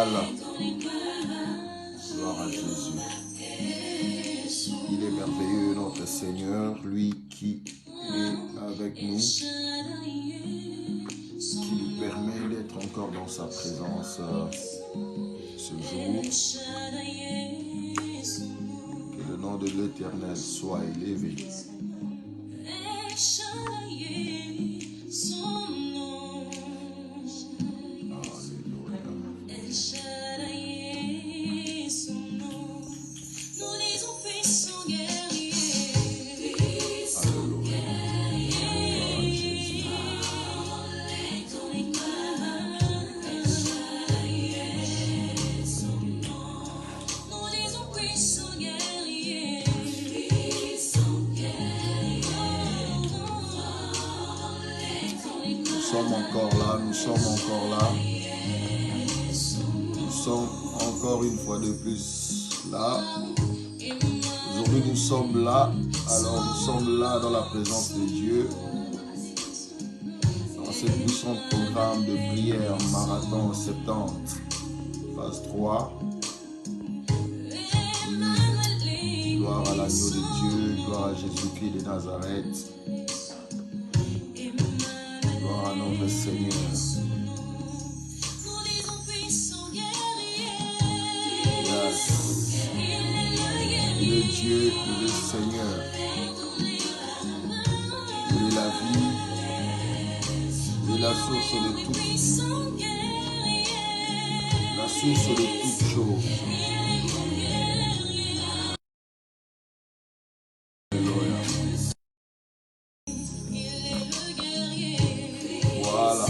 Voilà. Gloire à Jésus. Il est merveilleux, notre Seigneur, lui qui est avec nous, qui nous permet d'être encore dans sa présence ce jour. Que le nom de l'Éternel soit élevé. Nous sommes encore là. Nous sommes encore une fois de plus là. Aujourd'hui nous sommes là. Alors nous sommes là dans la présence de Dieu. Dans ce puissant programme de prière marathon 70, phase 3. Gloire à l'agneau de Dieu, gloire à Jésus-Christ de Nazareth. Gloire à notre Seigneur. Il est Dieu, il est Seigneur. Il est la vie. Il est la source de toute vie. La source de toutes choses. Voilà.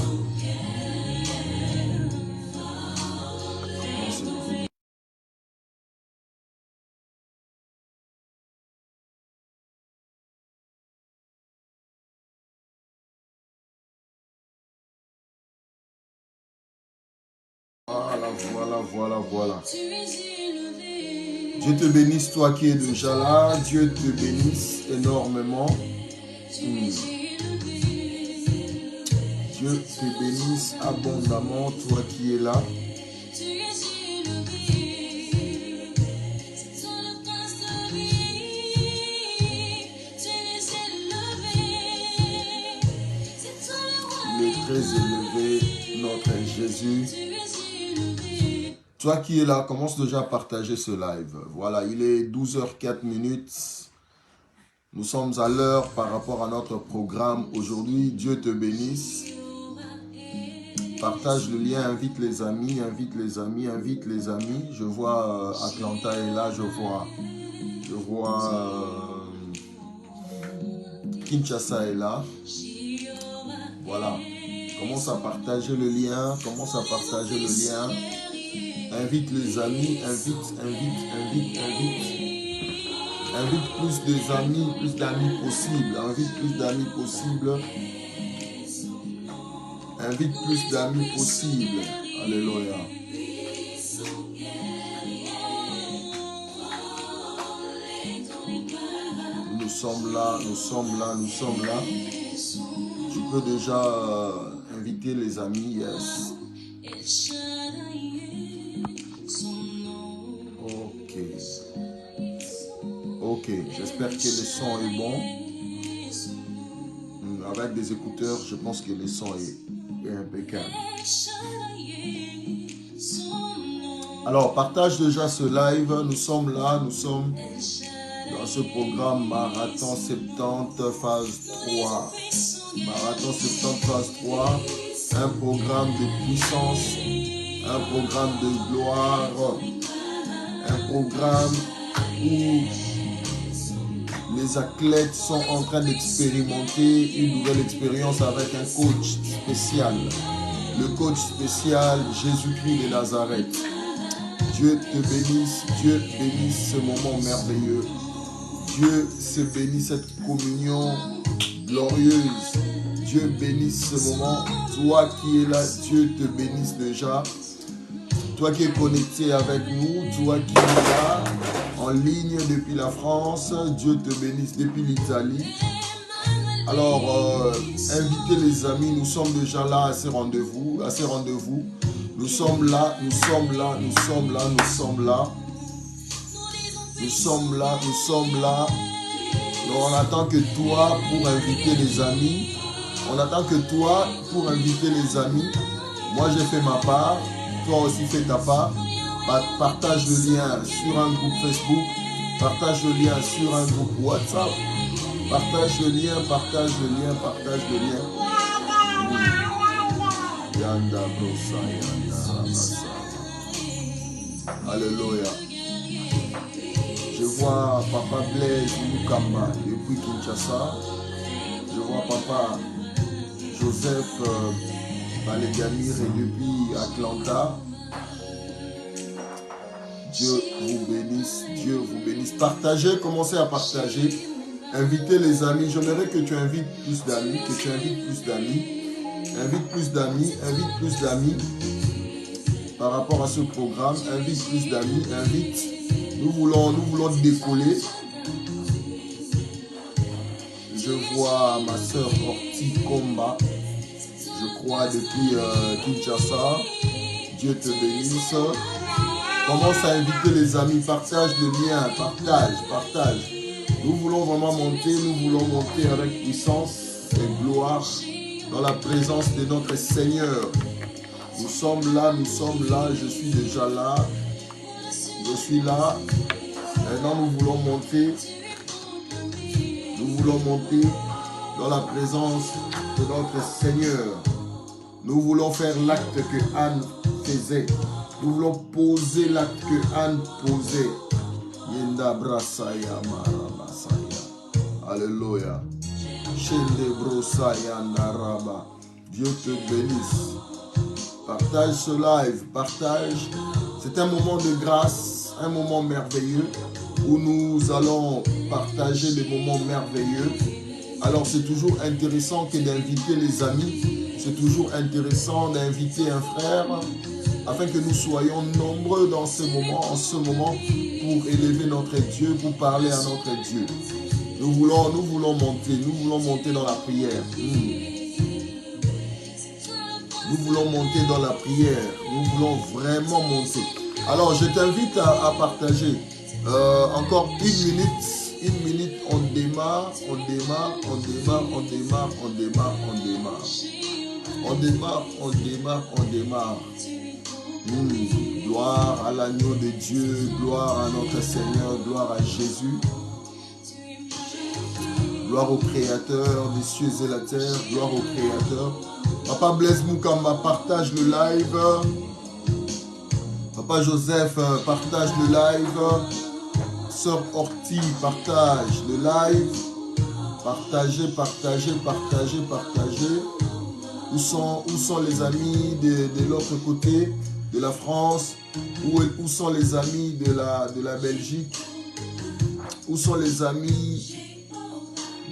Voilà. Dieu te bénisse, toi qui es déjà là. Dieu te bénisse énormément. Dieu te bénisse abondamment, toi qui es là. Il est très élevé, notre Jésus. Toi qui es là, commence déjà à partager ce live. Voilà, il est 12h04. Nous sommes à l'heure par rapport à notre programme. Aujourd'hui, Dieu te bénisse. Partage le lien, invite les amis. Je vois Atlanta est là, je vois Kinshasa est là. Voilà. Commence à partager le lien. Invite les amis, invite plus d'amis possible. Invite plus d'amis possible. Alléluia. Nous sommes là. Tu peux déjà inviter les amis, yes. Ok, j'espère que le son est bon. Avec des écouteurs, je pense que le son est impeccable. Alors, partage déjà ce live. Nous sommes là, dans ce programme Marathon 70 phase 3. Marathon 70 phase 3, un programme de puissance, un programme de gloire, un programme où les athlètes sont en train d'expérimenter une nouvelle expérience avec un coach spécial. Le coach spécial, Jésus-Christ de Nazareth. Dieu te bénisse, Dieu bénisse ce moment merveilleux. Dieu se bénisse cette communion glorieuse. Dieu bénisse ce moment. Toi qui es là, Dieu te bénisse déjà. Toi qui es connecté avec nous, toi qui es là, en ligne depuis la France, Dieu te bénisse depuis l'Italie. Alors, invitez les amis, nous sommes déjà là à ces rendez-vous. Nous sommes là, nous sommes là, nous sommes là, nous sommes là. Nous sommes là, nous sommes là. Donc on attend que toi pour inviter les amis. On attend que toi pour inviter les amis. Moi j'ai fait ma part. Toi aussi fais ta part. Partage le lien sur un groupe Facebook. Partage le lien sur un groupe WhatsApp. Partage le lien, partage le lien, partage le lien. Yanda brosa, yanda ramasa. Alléluia. Je vois Papa Blaise Mukamba depuis Kinshasa. Je vois Papa Joseph Balégamir depuis Atlanta. Dieu vous bénisse, Dieu vous bénisse. Partagez, commencez à partager. Invitez les amis. J'aimerais que tu invites plus d'amis, que tu invites plus d'amis. Invite plus d'amis, invite plus d'amis. Par rapport à ce programme, invite plus d'amis, invite. Nous voulons décoller. Je vois ma soeur Orti Komba, je crois depuis Kinshasa. Dieu te bénisse. Commence à inviter les amis, partage le lien, partage. Nous voulons vraiment monter avec puissance et gloire dans la présence de notre Seigneur. Nous sommes là, je suis déjà là. Je suis là. Maintenant, nous voulons monter dans la présence de notre Seigneur. Nous voulons faire l'acte que Anne faisait. Nous voulons poser l'acte que Anne posait. Yenda brasaya marabasaya. Alléluia. Shende brosaya naraba. Dieu te bénisse. Partage ce live, partage. C'est un moment de grâce, un moment merveilleux où nous allons partager des moments merveilleux. Alors c'est toujours intéressant que d'inviter les amis. C'est toujours intéressant d'inviter un frère afin que nous soyons nombreux dans ce moment pour élever notre Dieu, pour parler à notre Dieu. Nous voulons monter dans la prière. Nous voulons monter dans la prière. Nous voulons vraiment monter. Alors, je t'invite à partager. Encore une minute, on démarre. Gloire à l'agneau de Dieu, gloire à notre Seigneur, gloire à Jésus. Gloire au Créateur des cieux et la terre, gloire au Créateur. Papa Blaise Mukamba, partage le live. Papa Joseph, partage le live. Sœur Orti, partage le live. Partagez. Où sont les amis de l'autre côté de la France? Où sont les amis de la Belgique? Où sont les amis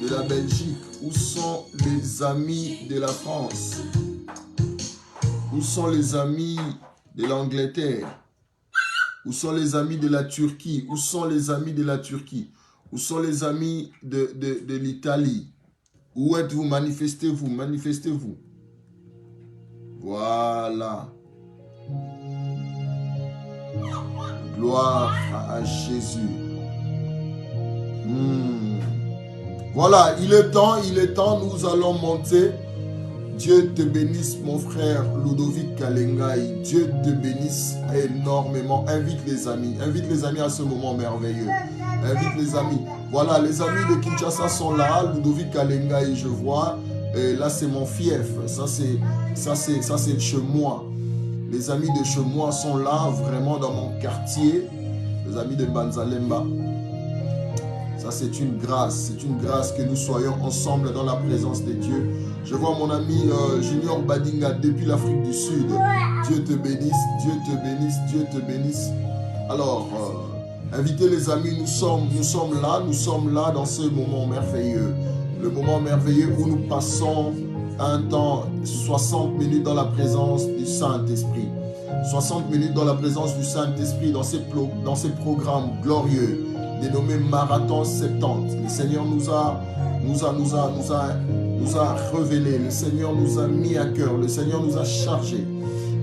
de la Belgique? Où sont les amis de la France? Où sont les amis de l'Angleterre? Où sont les amis de la Turquie? Où sont les amis de la Turquie? Où sont les amis de l'Italie? Où êtes-vous? Manifestez-vous. Voilà. Gloire à Jésus. Voilà, il est temps, nous allons monter. Dieu te bénisse, mon frère Ludovic Kalengai. Dieu te bénisse énormément. Invite les amis à ce moment merveilleux. Invite les amis. Voilà, les amis de Kinshasa sont là. Ludovic Kalengai, je vois. Et là, c'est mon fief. Ça, c'est chez moi. Les amis de chez moi sont là, vraiment dans mon quartier. Les amis de Banzalemba. Ça, c'est une grâce que nous soyons ensemble dans la présence de Dieu. Je vois mon ami Junior Badinga depuis l'Afrique du Sud. Dieu te bénisse. Alors, invitez les amis, nous sommes là dans ce moment merveilleux. Le moment merveilleux où nous passons un temps, 60 minutes dans la présence du Saint-Esprit. 60 minutes dans la présence du Saint-Esprit, dans ces programmes glorieux. Dénommé Marathon 70. Le Seigneur nous a révélé, le Seigneur nous a mis à cœur, le Seigneur nous a chargés.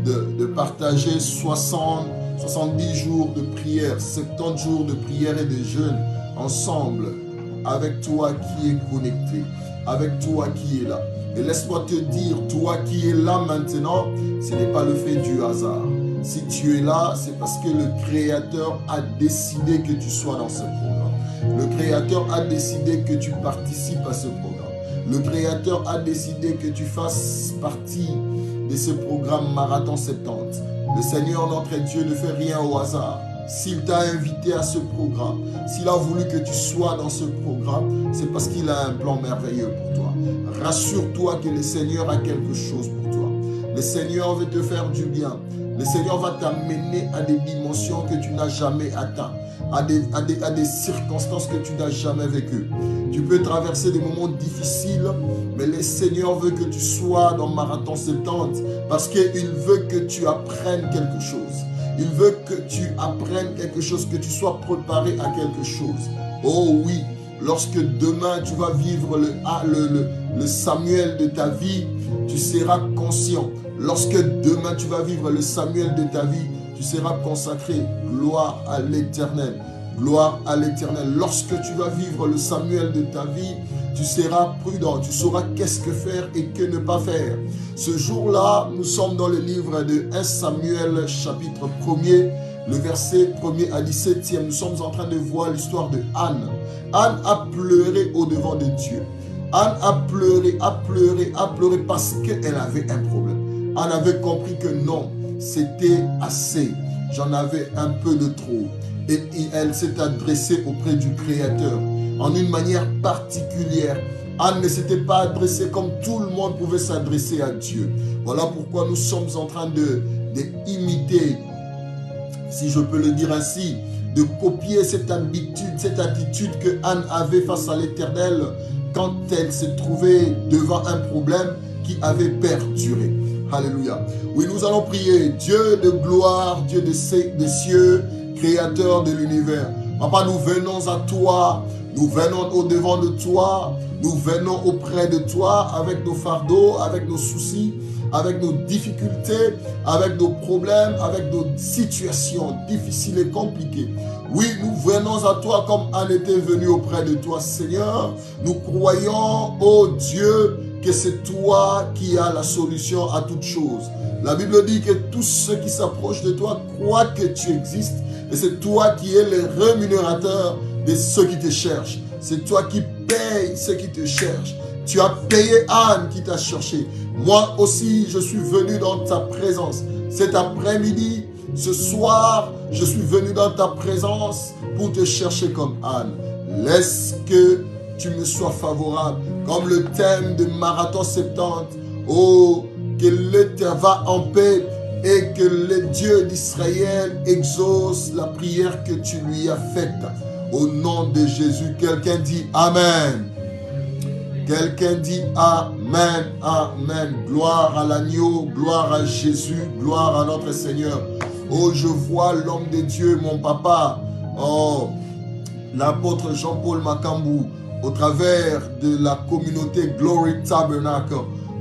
de partager 70 jours de prière, 70 jours de prière et de jeûne ensemble, avec toi qui es connecté, avec toi qui es là. Et laisse-moi te dire, toi qui es là maintenant, ce n'est pas le fait du hasard. Si tu es là, c'est parce que le Créateur a décidé que tu sois dans ce programme. Le Créateur a décidé que tu participes à ce programme. Le Créateur a décidé que tu fasses partie de ce programme Marathon 70. Le Seigneur, notre Dieu, ne fait rien au hasard. S'il t'a invité à ce programme, s'il a voulu que tu sois dans ce programme, c'est parce qu'il a un plan merveilleux pour toi. Rassure-toi que le Seigneur a quelque chose pour toi. Le Seigneur veut te faire du bien. Le Seigneur va t'amener à des dimensions que tu n'as jamais atteintes, à des circonstances que tu n'as jamais vécues. Tu peux traverser des moments difficiles, mais le Seigneur veut que tu sois dans Marathon 70 parce qu'il veut que tu apprennes quelque chose. Il veut que tu apprennes quelque chose, que tu sois préparé à quelque chose. Oh oui, lorsque demain tu vas vivre le Samuel de ta vie, tu seras conscient. Lorsque demain tu vas vivre le Samuel de ta vie, tu seras consacré. Gloire à l'Éternel. Gloire à l'Éternel. Lorsque tu vas vivre le Samuel de ta vie, tu seras prudent. Tu sauras qu'est-ce que faire et que ne pas faire. Ce jour-là, nous sommes dans le livre de 1 Samuel, chapitre 1er, le verset 1er à 17e. Nous sommes en train de voir l'histoire de Anne. Anne a pleuré au-devant de Dieu. Anne a pleuré parce qu'elle avait un problème. Anne avait compris que non, c'était assez. J'en avais un peu de trop. Et elle s'est adressée auprès du Créateur en une manière particulière. Anne ne s'était pas adressée comme tout le monde pouvait s'adresser à Dieu. Voilà pourquoi nous sommes en train de imiter, si je peux le dire ainsi, de copier cette attitude que Anne avait face à l'Éternel quand elle s'est trouvée devant un problème qui avait perduré. Alléluia. Oui, nous allons prier. Dieu de gloire, Dieu des cieux, Créateur de l'univers. Papa, nous venons à toi, nous venons au-devant de toi, nous venons auprès de toi avec nos fardeaux, avec nos soucis, avec nos difficultés, avec nos problèmes, avec nos situations difficiles et compliquées. Oui, nous venons à toi comme Anne était venue auprès de toi, Seigneur. Nous croyons, ô Dieu, que c'est toi qui as la solution à toutes choses. La Bible dit que tous ceux qui s'approchent de toi croient que tu existes et c'est toi qui es le rémunérateur de ceux qui te cherchent. C'est toi qui payes ceux qui te cherchent. Tu as payé Anne qui t'a cherché. Moi aussi, je suis venu dans ta présence. Cet après-midi, ce soir, je suis venu dans ta présence pour te chercher comme Anne. Laisse que tu me sois favorable. Comme le thème de Marathon 70. Oh, que l'Éternel va en paix et que le Dieu d'Israël exauce la prière que tu lui as faite. Au nom de Jésus, quelqu'un dit Amen. Quelqu'un dit Amen, Amen. Gloire à l'agneau, gloire à Jésus, gloire à notre Seigneur. Oh, je vois l'homme de Dieu, mon papa. Oh, l'apôtre Jean-Paul Macambou, au travers de la communauté Glory Tabernacle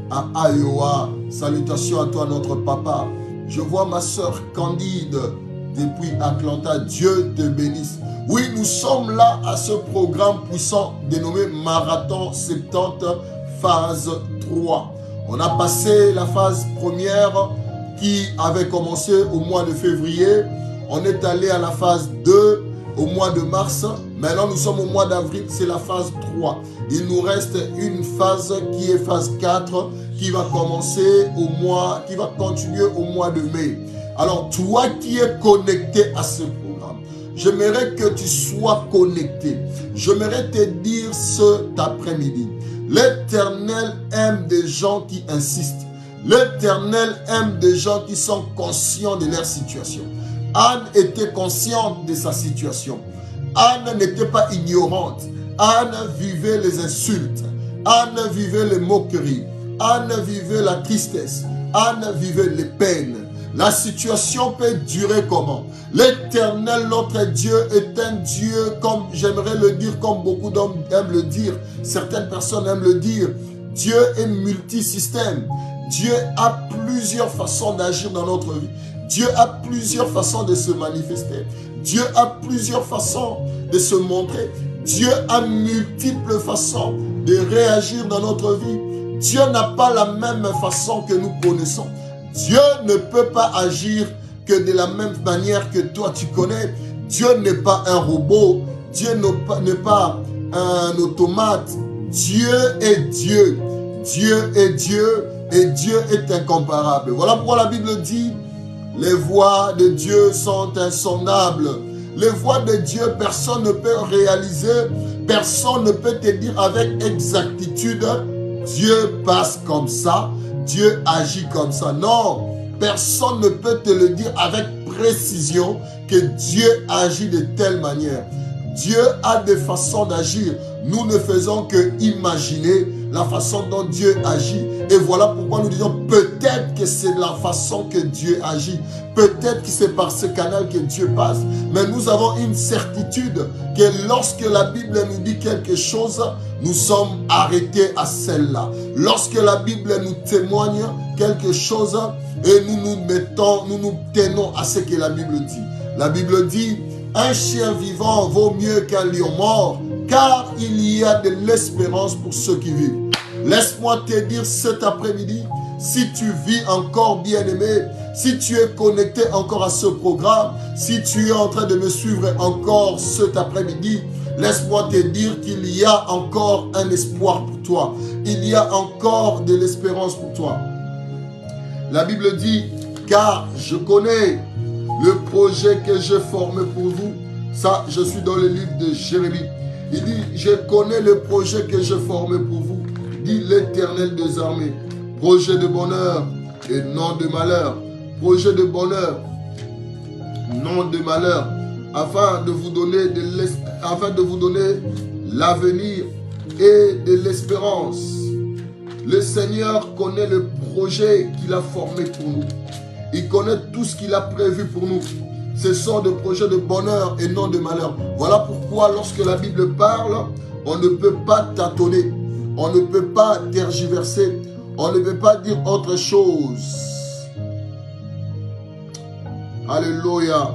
à Iowa. Salutations à toi, notre papa. Je vois ma soeur Candide depuis Atlanta. Dieu te bénisse. Oui, nous sommes là à ce programme puissant dénommé Marathon 70, phase 3. On a passé la phase première qui avait commencé au mois de février. On est allé à la phase 2 au mois de mars. Maintenant, nous sommes au mois d'avril, c'est la phase 3. Il nous reste une phase qui est phase 4 qui va commencer qui va continuer au mois de mai. Alors, toi qui es connecté à ce programme, j'aimerais que tu sois connecté. J'aimerais te dire cet après-midi, l'Éternel aime des gens qui insistent. L'Éternel aime des gens qui sont conscients de leur situation. Anne était consciente de sa situation. Anne n'était pas ignorante. Anne vivait les insultes. Anne vivait les moqueries. Anne vivait la tristesse. Anne vivait les peines. La situation peut durer comment? L'Éternel, notre Dieu, est un Dieu, comme j'aimerais le dire, comme beaucoup d'hommes aiment le dire. Certaines personnes aiment le dire. Dieu est multisystème. Dieu a plusieurs façons d'agir dans notre vie. Dieu a plusieurs façons de se manifester. Dieu a plusieurs façons de se montrer. Dieu a multiples façons de réagir dans notre vie. Dieu n'a pas la même façon que nous connaissons. Dieu ne peut pas agir que de la même manière que toi tu connais. Dieu n'est pas un robot. Dieu n'est pas un automate. Dieu est Dieu. Dieu est Dieu et Dieu est incomparable. Voilà pourquoi la Bible dit, les voies de Dieu sont insondables. Les voies de Dieu, personne ne peut réaliser, personne ne peut te dire avec exactitude, Dieu passe comme ça, Dieu agit comme ça. Non, personne ne peut te le dire avec précision que Dieu agit de telle manière. Dieu a des façons d'agir. Nous ne faisons que imaginer la façon dont Dieu agit. Et voilà pourquoi nous disons peut-être que c'est la façon que Dieu agit. Peut-être que c'est par ce canal que Dieu passe. Mais nous avons une certitude que lorsque la Bible nous dit quelque chose, nous sommes arrêtés à celle-là. Lorsque la Bible nous témoigne quelque chose et nous nous tenons à ce que la Bible dit. La Bible dit, un chien vivant vaut mieux qu'un lion mort, car il y a de l'espérance pour ceux qui vivent. Laisse-moi te dire cet après-midi, si tu vis encore bien-aimé, si tu es connecté encore à ce programme, si tu es en train de me suivre encore cet après-midi, laisse-moi te dire qu'il y a encore un espoir pour toi. Il y a encore de l'espérance pour toi. La Bible dit, car je connais le projet que j'ai formé pour vous. Ça, je suis dans le livre de Jérémie. Il dit, je connais le projet que j'ai formé pour vous, dit l'Éternel des armées. Projet de bonheur et non de malheur. Projet de bonheur, non de malheur, afin de vous donner l'avenir et de l'espérance. Le Seigneur connaît le projet qu'il a formé pour nous. Il connaît tout ce qu'il a prévu pour nous. Ce sont des projets de bonheur et non de malheur. Voilà pourquoi lorsque la Bible parle, on ne peut pas tâtonner. On ne peut pas tergiverser. On ne peut pas dire autre chose. Alléluia.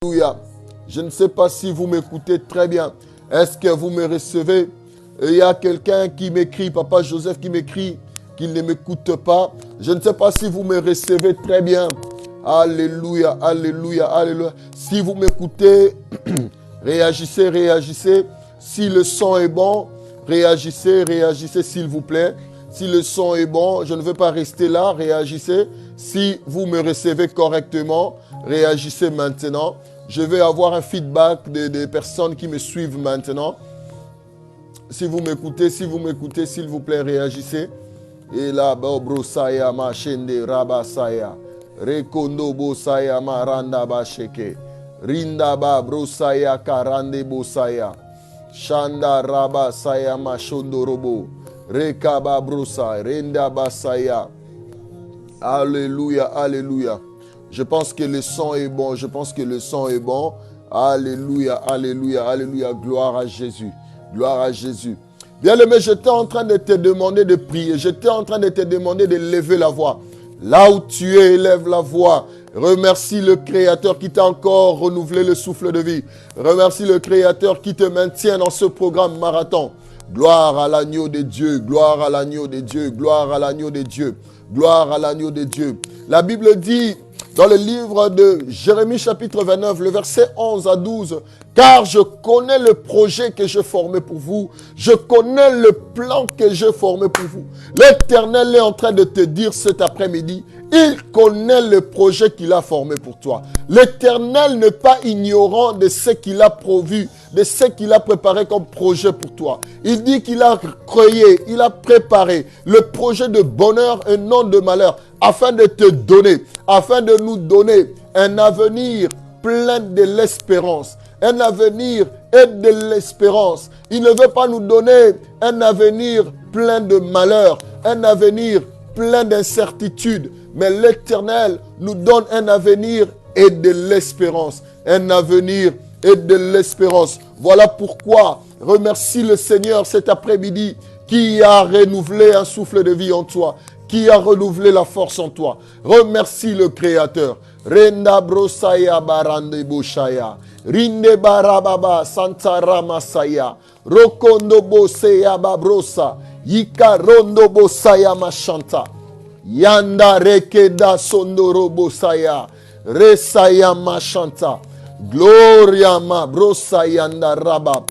Alléluia. Je ne sais pas si vous m'écoutez très bien. Est-ce que vous me recevez? Il y a quelqu'un qui m'écrit, Papa Joseph qui m'écrit qu'il ne m'écoute pas. Je ne sais pas si vous me recevez très bien. Alléluia, alléluia, alléluia. Si vous m'écoutez, réagissez, réagissez. Si le son est bon, réagissez, réagissez s'il vous plaît. Si le son est bon, je ne veux pas rester là, réagissez. Si vous me recevez correctement, réagissez maintenant. Je vais avoir un feedback des personnes qui me suivent maintenant. Si vous m'écoutez, s'il vous plaît, réagissez. Et là, brosaya ma shende rabasaya. Rekondo bosaya ma randa basheke. Rinda ba brosaya karande bosaya. Shanda rabasaya ma shondorobo. Rekaba brosa, renda basaya. Alléluia, alléluia. Je pense que le son est bon, Alléluia, alléluia, alléluia. Gloire à Jésus. Gloire à Jésus. Bien-aimé, j'étais en train de te demander de prier. J'étais en train de te demander de lever la voix. Là où tu es, élève la voix. Remercie le Créateur qui t'a encore renouvelé le souffle de vie. Remercie le Créateur qui te maintient dans ce programme marathon. Gloire à l'agneau de Dieu, gloire à l'agneau de Dieu, gloire à l'agneau de Dieu, gloire à l'agneau de Dieu. La Bible dit dans le livre de Jérémie chapitre 29, le verset 11 à 12, « Car je connais le projet que j'ai formé pour vous, je connais le plan que j'ai formé pour vous. » L'Éternel est en train de te dire cet après-midi, il connaît le projet qu'il a formé pour toi. L'Éternel n'est pas ignorant de ce qu'il a prévu, de ce qu'il a préparé comme projet pour toi. Il dit qu'il a créé, il a préparé le projet de bonheur et non de malheur, afin de te donner, afin de nous donner un avenir plein de l'espérance. Un avenir et de l'espérance. Il ne veut pas nous donner un avenir plein de malheur, un avenir plein d'incertitude, mais l'Éternel nous donne un avenir et de l'espérance. Un avenir et de l'espérance. Voilà pourquoi remercie le Seigneur cet après-midi qui a renouvelé un souffle de vie en toi, qui a renouvelé la force en toi. Remercie le Créateur. Renda brosaya barande boshaya. Rinde barababa santara masaya. Rokondo boseya babrosa. Yika rondo bosaya mashanta. Yanda rekeda sondoro bosaya. Resaya mashanta. Gloria ma brosa yanda rabab.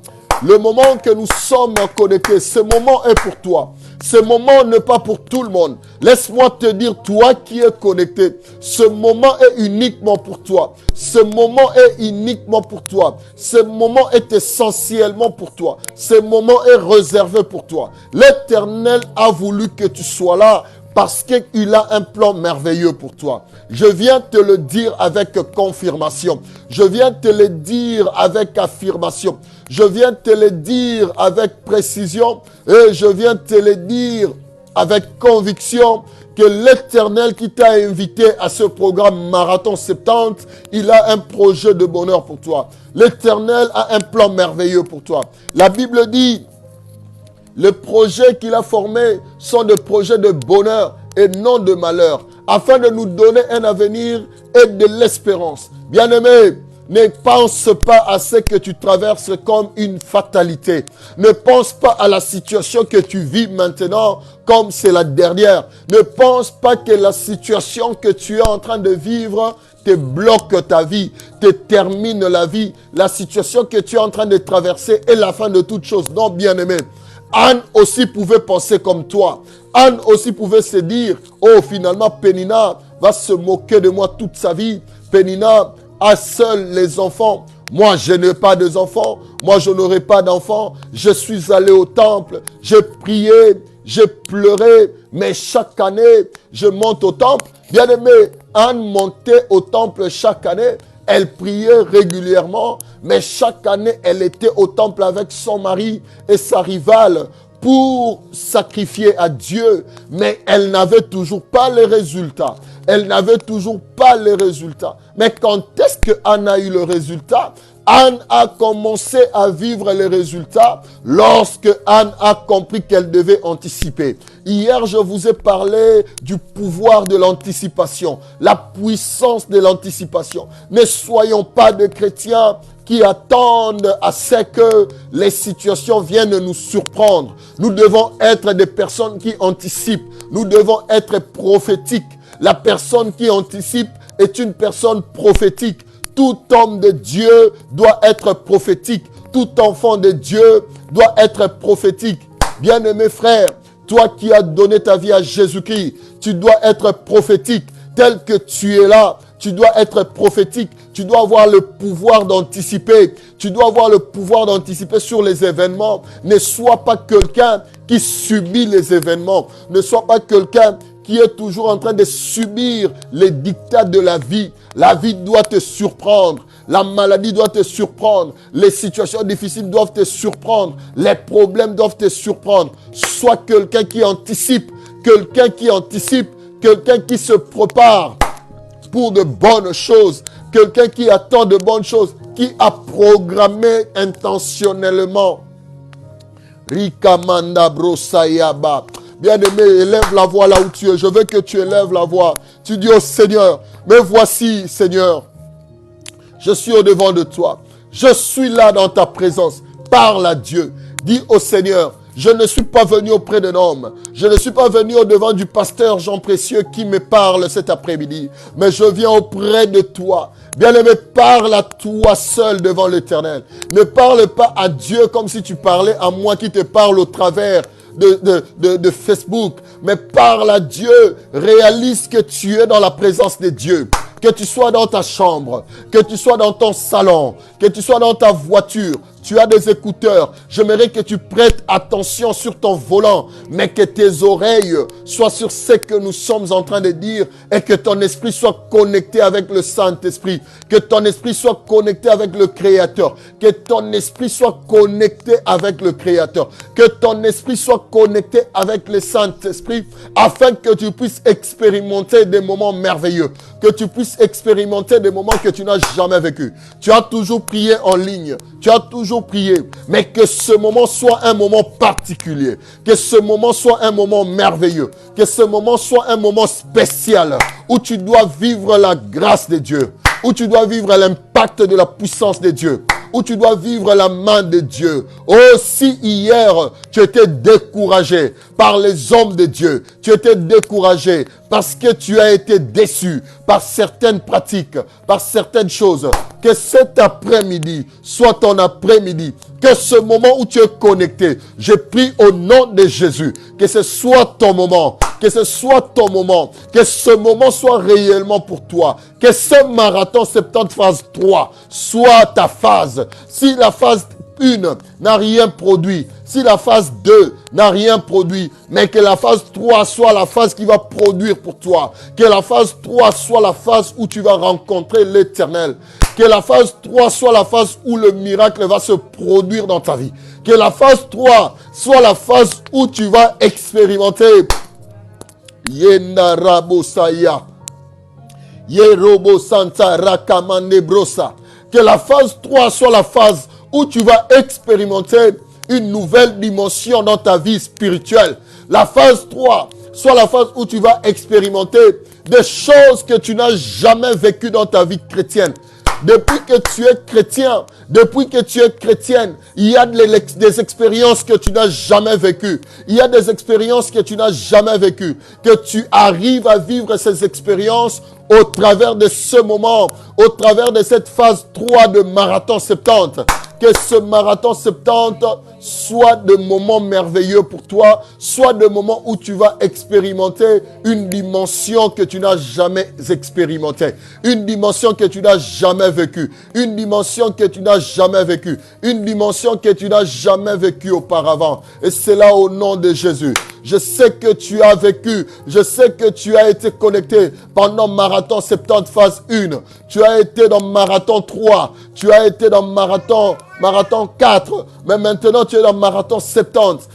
Le moment que nous sommes connectés, ce moment est pour toi. Ce moment n'est pas pour tout le monde. Laisse-moi te dire, toi qui es connecté, ce moment est uniquement pour toi. Ce moment est uniquement pour toi. Ce moment est essentiellement pour toi. Ce moment est réservé pour toi. L'Éternel a voulu que tu sois là parce qu'il a un plan merveilleux pour toi. Je viens te le dire avec confirmation. Je viens te le dire avec affirmation. Je viens te le dire avec précision. Et je viens te le dire avec conviction que l'Éternel qui t'a invité à ce programme Marathon 70, il a un projet de bonheur pour toi. L'Éternel a un plan merveilleux pour toi. La Bible dit, les projets qu'il a formés sont des projets de bonheur et non de malheur, afin de nous donner un avenir et de l'espérance. Bien-aimé, ne pense pas à ce que tu traverses comme une fatalité. Ne pense pas à la situation que tu vis maintenant comme c'est la dernière. Ne pense pas que la situation que tu es en train de vivre te bloque ta vie, te termine la vie. La situation que tu es en train de traverser est la fin de toute chose. Non, bien-aimé. Anne aussi pouvait penser comme toi. Anne aussi pouvait se dire, oh finalement Pénina va se moquer de moi toute sa vie. Pénina a seul les enfants. Moi je n'ai pas d'enfants. Moi je n'aurai pas d'enfants. Je suis allé au temple. J'ai prié. J'ai pleuré. Mais chaque année je monte au temple. Bien aimé, Anne montait au temple chaque année. Elle priait régulièrement, mais chaque année, elle était au temple avec son mari et sa rivale pour sacrifier à Dieu. Mais elle n'avait toujours pas les résultats. Elle n'avait toujours pas les résultats. Mais quand est-ce que Anne a eu le résultat? Anne a commencé à vivre les résultats lorsque Anne a compris qu'elle devait anticiper. Hier, je vous ai parlé du pouvoir de l'anticipation, la puissance de l'anticipation. Ne soyons pas des chrétiens qui attendent à ce que les situations viennent nous surprendre. Nous devons être des personnes qui anticipent. Nous devons être prophétiques. La personne qui anticipe est une personne prophétique. Tout homme de Dieu doit être prophétique. Tout enfant de Dieu doit être prophétique. Bien-aimé frère, toi qui as donné ta vie à Jésus-Christ, tu dois être prophétique. Tel que tu es là, tu dois être prophétique. Tu dois avoir le pouvoir d'anticiper. Tu dois avoir le pouvoir d'anticiper sur les événements. Ne sois pas quelqu'un qui subit les événements. Ne sois pas quelqu'un qui est toujours en train de subir les dictats de la vie. La vie doit te surprendre. La maladie doit te surprendre. Les situations difficiles doivent te surprendre. Les problèmes doivent te surprendre. Sois quelqu'un qui anticipe. Quelqu'un qui anticipe. Quelqu'un qui se prépare pour de bonnes choses. Quelqu'un qui attend de bonnes choses. Qui a programmé intentionnellement. Rikamanda brosayaba. Bien-aimé, élève la voix là où tu es. Je veux que tu élèves la voix. Tu dis au Seigneur, me voici, Seigneur. Je suis au-devant de toi. Je suis là dans ta présence. Parle à Dieu. Dis au Seigneur, je ne suis pas venu auprès d'un homme. Je ne suis pas venu au-devant du pasteur Jean Précieux qui me parle cet après-midi. Mais je viens auprès de toi. Bien-aimé, parle à toi seul devant l'Éternel. Ne parle pas à Dieu comme si tu parlais à moi qui te parle au travers de Facebook, mais parle à Dieu, réalise que tu es dans la présence de Dieu. Que tu sois dans ta chambre, que tu sois dans ton salon, que tu sois dans ta voiture, tu as des écouteurs. J'aimerais que tu prêtes attention sur ton volant, mais que tes oreilles soient sur ce que nous sommes en train de dire et que ton esprit soit connecté avec le Saint-Esprit, que ton esprit soit connecté avec le Créateur, que ton esprit soit connecté avec le Créateur, que ton esprit soit connecté avec le Saint-Esprit afin que tu puisses expérimenter des moments merveilleux, que tu puisses expérimenter des moments que tu n'as jamais vécu. Tu as toujours prié en ligne, tu as toujours prié, mais que ce moment soit un moment particulier, que ce moment soit un moment merveilleux, que ce moment soit un moment spécial où tu dois vivre la grâce de Dieu, où tu dois vivre l'impact de la puissance de Dieu, où tu dois vivre la main de Dieu. Oh, si hier tu étais découragé par les hommes de Dieu, tu étais découragé parce que tu as été déçu par certaines pratiques, par certaines choses, que cet après-midi soit ton après-midi, que ce moment où tu es connecté, je prie au nom de Jésus, que ce soit ton moment, que ce soit ton moment, que ce moment soit réellement pour toi, que ce marathon 70 phase 3 soit ta phase. Si la phase 1 n'a rien produit, si la phase 2 n'a rien produit, mais que la phase 3 soit la phase qui va produire pour toi, que la phase 3 soit la phase où tu vas rencontrer l'Éternel, que la phase 3 soit la phase où le miracle va se produire dans ta vie, que la phase 3 soit la phase où tu vas expérimenter Yenda Rabo Saya Yerobo Santa Rakamande Brosa. Que la phase 3 soit la phase où tu vas expérimenter une nouvelle dimension dans ta vie spirituelle. La phase 3 soit la phase où tu vas expérimenter des choses que tu n'as jamais vécues dans ta vie chrétienne. Depuis que tu es chrétien, depuis que tu es chrétienne, il y a des expériences que tu n'as jamais vécues. Il y a des expériences que tu n'as jamais vécues. Que tu arrives à vivre ces expériences au travers de ce moment, au travers de cette phase 3 de marathon 70. Que ce marathon 70 soit de moments merveilleux pour toi, soit de moments où tu vas expérimenter une dimension que tu n'as jamais expérimentée, une dimension que tu n'as jamais vécue, une dimension que tu n'as jamais vécue, une dimension que tu n'as jamais vécue auparavant. Et c'est là au nom de Jésus. Je sais que tu as vécu, je sais que tu as été connecté pendant marathon 70 phase 1. Tu as été dans marathon 3, tu as été dans marathon 4, mais maintenant tu es dans marathon 70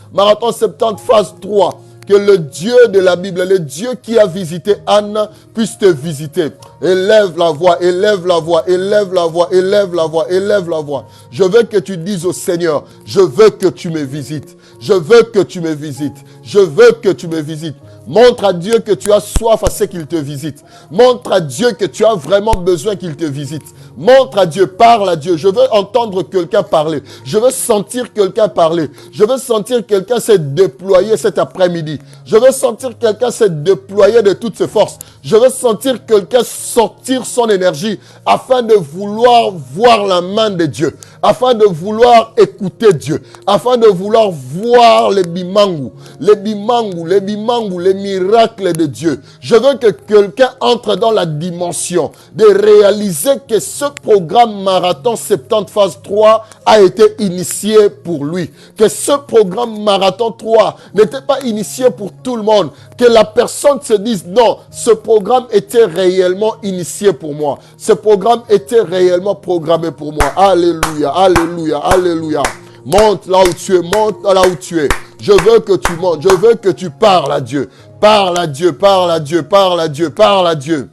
phase 3. Que le Dieu de la Bible, le Dieu qui a visité Anne, puisse te visiter. Élève la voix, élève la voix, élève la voix, élève la voix, élève la voix. Je veux que tu dises au Seigneur, je veux que tu me visites. Je veux que tu me visites. Je veux que tu me visites. Montre à Dieu que tu as soif à ce qu'il te visite. Montre à Dieu que tu as vraiment besoin qu'il te visite. Montre à Dieu, parle à Dieu. Je veux entendre quelqu'un parler. Je veux sentir quelqu'un parler. Je veux sentir quelqu'un se déployer cet après-midi. Je veux sentir quelqu'un se déployer de toutes ses forces. Je veux sentir quelqu'un sortir son énergie afin de vouloir voir la main de Dieu, afin de vouloir écouter Dieu, afin de vouloir voir les bimangou, les miracles de Dieu. Je veux que quelqu'un entre dans la dimension de réaliser que ce programme Marathon 70 phase 3 a été initié pour lui. Que ce programme Marathon 3 n'était pas initié pour tout le monde. Que la personne se dise non, ce programme était réellement initié pour moi. Ce programme était réellement programmé pour moi. Alléluia, alléluia, alléluia. Monte là où tu es, monte là où tu es. Je veux que tu montes, je veux que tu parles à Dieu. Parle à Dieu, parle à Dieu, parle à Dieu, parle à Dieu.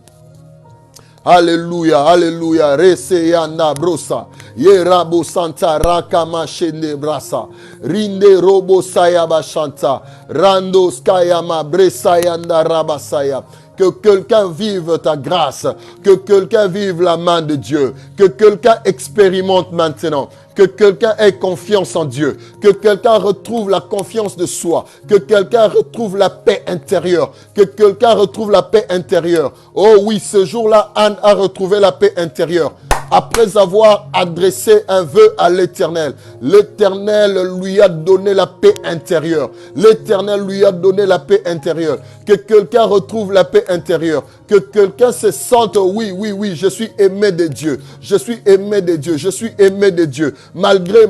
Alléluia, alléluia. Reseyana brosa. Yerabo santa rakama shende brasa. Rinde robo sayaba shanta. Rando skayama bresayanda rabasaya. Que quelqu'un vive ta grâce. Que quelqu'un vive la main de Dieu. Que quelqu'un expérimente maintenant. Que quelqu'un ait confiance en Dieu. Que quelqu'un retrouve la confiance de soi. Que quelqu'un retrouve la paix intérieure. Que quelqu'un retrouve la paix intérieure. Oh oui, ce jour-là, Anne a retrouvé la paix intérieure. Après avoir adressé un vœu à l'Éternel, l'Éternel lui a donné la paix intérieure. L'Éternel lui a donné la paix intérieure. Que quelqu'un retrouve la paix intérieure. Que quelqu'un se sente, oui, je suis aimé de Dieu. Je suis aimé de Dieu. Je suis aimé de Dieu. Malgré,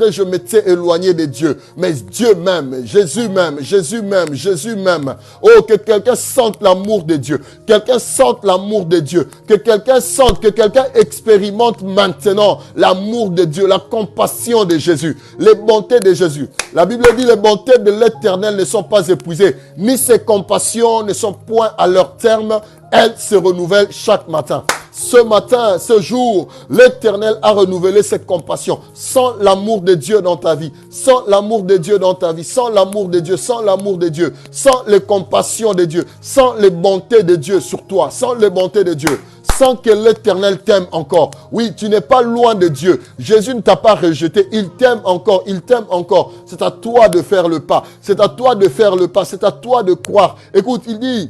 je m'étais éloigné de Dieu. Mais Dieu m'aime. Jésus m'aime. Jésus m'aime. Jésus m'aime. Oh, que quelqu'un sente l'amour de Dieu. Quelqu'un sente l'amour de Dieu. Que quelqu'un sente, que quelqu'un expérimente maintenant l'amour de Dieu, la compassion de Jésus, les bontés de Jésus. La Bible dit les bontés de l'Éternel ne sont pas épuisées, ni ses compassions ne sont point à leur terme. Elles se renouvellent chaque matin. Ce matin, ce jour, l'Éternel a renouvelé ses compassions. Sans l'amour de Dieu dans ta vie, sans l'amour de Dieu dans ta vie, sans l'amour de Dieu, sans l'amour de Dieu, sans les compassions de Dieu, sans les bontés de Dieu sur toi, sans les bontés de Dieu, sans que l'Éternel t'aime encore. Oui, tu n'es pas loin de Dieu. Jésus ne t'a pas rejeté. Il t'aime encore. Il t'aime encore. C'est à toi de faire le pas. C'est à toi de faire le pas. C'est à toi de croire. Écoute, il dit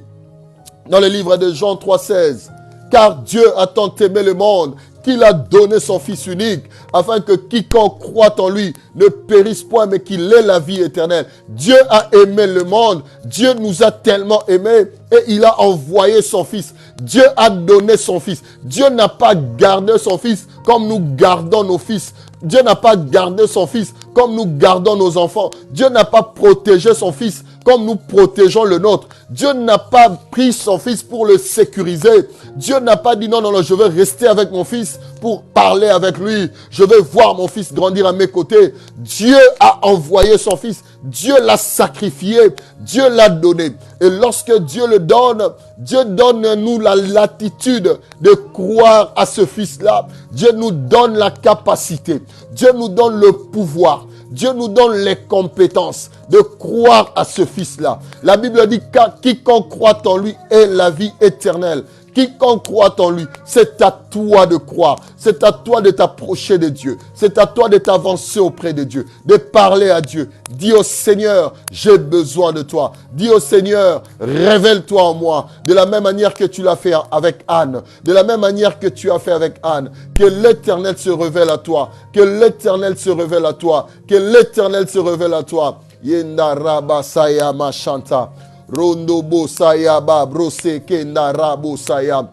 dans le livre de Jean 3,16, car Dieu a tant aimé le monde qu'il a donné son Fils unique, afin que quiconque croit en lui ne périsse point, mais qu'il ait la vie éternelle. Dieu a aimé le monde. Dieu nous a tellement aimés et il a envoyé son Fils. Dieu a donné son Fils. Dieu n'a pas gardé son Fils comme nous gardons nos fils. Dieu n'a pas gardé son Fils comme nous gardons nos enfants. Dieu n'a pas protégé son Fils comme nous protégeons le nôtre. Dieu n'a pas pris son Fils pour le sécuriser. Dieu n'a pas dit non, je veux rester avec mon Fils pour parler avec lui. Je veux voir mon Fils grandir à mes côtés. Dieu a envoyé son Fils. Dieu l'a sacrifié. Dieu l'a donné. Et lorsque Dieu le donne, Dieu donne-nous la latitude de croire à ce Fils-là. Dieu nous donne la capacité. Dieu nous donne le pouvoir. Dieu nous donne les compétences de croire à ce Fils-là. La Bible dit qu'à quiconque croit en lui ait la vie éternelle. Quiconque croit en lui, c'est à toi de croire. C'est à toi de t'approcher de Dieu. C'est à toi de t'avancer auprès de Dieu, de parler à Dieu. Dis au Seigneur, j'ai besoin de toi. Dis au Seigneur, révèle-toi en moi. De la même manière que tu l'as fait avec Anne. De la même manière que tu as fait avec Anne. Que l'Éternel se révèle à toi. Que l'Éternel se révèle à toi. Que l'Éternel se révèle à toi. Yenda raba saya machanta. Rondo bosaya ba brose kenda rabo saya.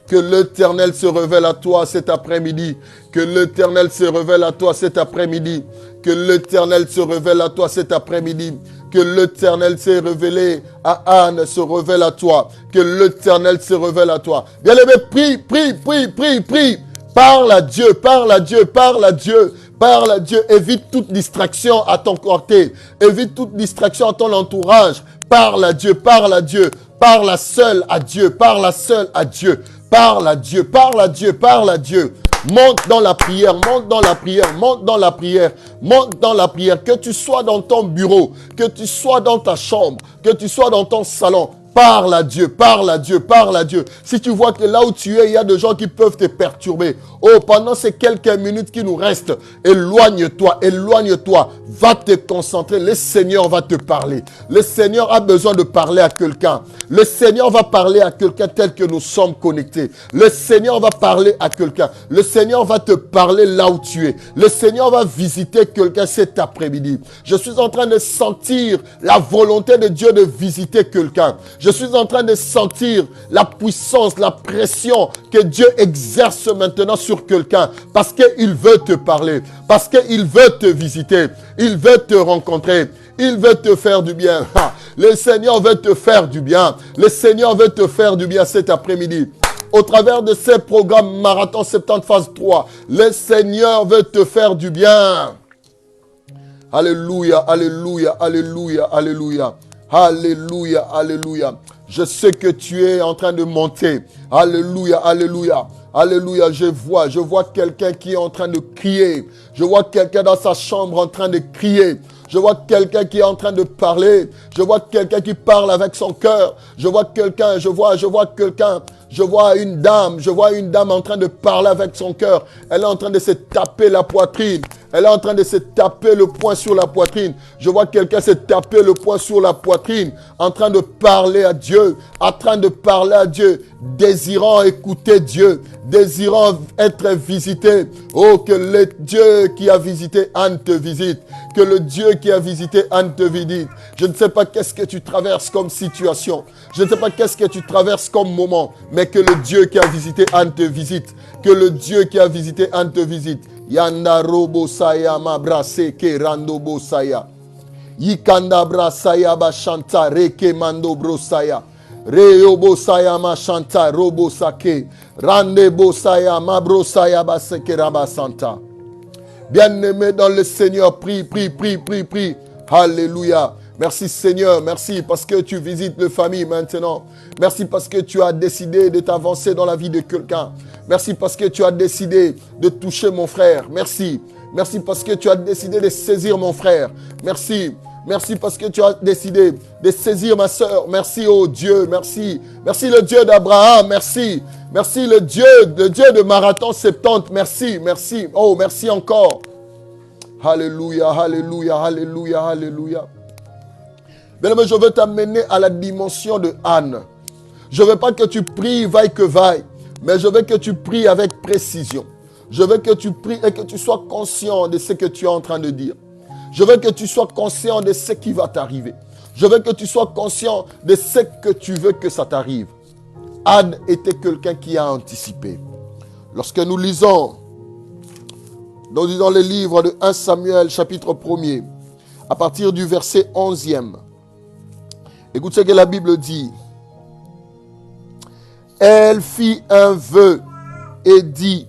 Que l'Éternel se révèle à toi cet après-midi. Que l'Éternel se révèle à toi cet après-midi. Que l'Éternel se révèle à toi cet après-midi. Que l'Éternel s'est révélé à Anne, se révèle à toi. Que l'Éternel se révèle à toi. Bien-aimé, prie. Parle à Dieu, parle à Dieu, parle à Dieu. Parle à Dieu. Évite toute distraction à ton côté. Évite toute distraction à ton entourage. Parle à Dieu, parle à Dieu. Parle seul à Dieu, parle seul à Dieu. Parle à Dieu, parle à Dieu, parle à Dieu. Monte dans la prière, monte dans la prière, monte dans la prière, monte dans la prière. Que tu sois dans ton bureau, que tu sois dans ta chambre, que tu sois dans ton salon. Parle à Dieu, parle à Dieu, parle à Dieu. Si tu vois que là où tu es, il y a des gens qui peuvent te perturber. Oh, pendant ces quelques minutes qui nous restent, éloigne-toi, éloigne-toi. Va te concentrer. Le Seigneur va te parler. Le Seigneur a besoin de parler à quelqu'un. Le Seigneur va parler à quelqu'un tel que nous sommes connectés. Le Seigneur va parler à quelqu'un. Le Seigneur va te parler là où tu es. Le Seigneur va visiter quelqu'un cet après-midi. Je suis en train de sentir la volonté de Dieu de visiter quelqu'un. Je suis en train de sentir la puissance, la pression que Dieu exerce maintenant sur quelqu'un. Parce qu'il veut te parler. Parce qu'il veut te visiter. Il veut te rencontrer. Il veut te faire du bien. Le Seigneur veut te faire du bien. Le Seigneur veut te faire du bien cet après-midi. Au travers de ces programmes Marathon 70 phase 3, le Seigneur veut te faire du bien. Alléluia, alléluia, alléluia, alléluia. Alléluia, alléluia. Je sais que tu es en train de monter. Alléluia, alléluia. Alléluia, je vois quelqu'un qui est en train de crier. Je vois quelqu'un dans sa chambre en train de crier. Je vois quelqu'un qui est en train de parler. Je vois quelqu'un qui parle avec son cœur. Je vois quelqu'un, je vois quelqu'un. Je vois une dame en train de parler avec son cœur. Elle est en train de se taper la poitrine. Elle est en train de se taper le poing sur la poitrine. Je vois quelqu'un se taper le poing sur la poitrine, en train de parler à Dieu, désirant écouter Dieu, désirant être visité. Oh, que le Dieu qui a visité Anne te visite. Que le Dieu qui a visité Anne te visite. Je ne sais pas qu'est-ce que tu traverses comme situation. Je ne sais pas qu'est-ce que tu traverses comme moment. Mais que le Dieu qui a visité Anne te visite. Que le Dieu qui a visité Anne te visite. Yanda robo saya ma brase ke rando bo saya. Yikanda brasaya ba shanta reke mando brosaya. Reyobo saya ma shanta robo sake. Rande bo saya ma brosaya ba seke raba santa. Bien-aimé dans le Seigneur, prie. Alléluia. Merci Seigneur, merci parce que tu visites les familles maintenant. Merci parce que tu as décidé de t'avancer dans la vie de quelqu'un. Merci parce que tu as décidé de toucher mon frère. Merci. Merci parce que tu as décidé de saisir mon frère. Merci. Merci parce que tu as décidé de saisir ma soeur. Merci, oh Dieu, merci. Merci le Dieu d'Abraham, merci. Merci le Dieu de Marathon 70, merci. Oh, merci encore. Alléluia, alléluia, alléluia, alléluia. Bien-aimé, je veux t'amener à la dimension de Anne. Je ne veux pas que tu pries vaille que vaille, mais je veux que tu pries avec précision. Je veux que tu pries et que tu sois conscient de ce que tu es en train de dire. Je veux que tu sois conscient de ce qui va t'arriver. Je veux que tu sois conscient de ce que tu veux que ça t'arrive. Anne était quelqu'un qui a anticipé. Lorsque nous lisons le livre de 1 Samuel, chapitre 1er, à partir du verset 11e, écoute ce que la Bible dit. Elle fit un vœu et dit,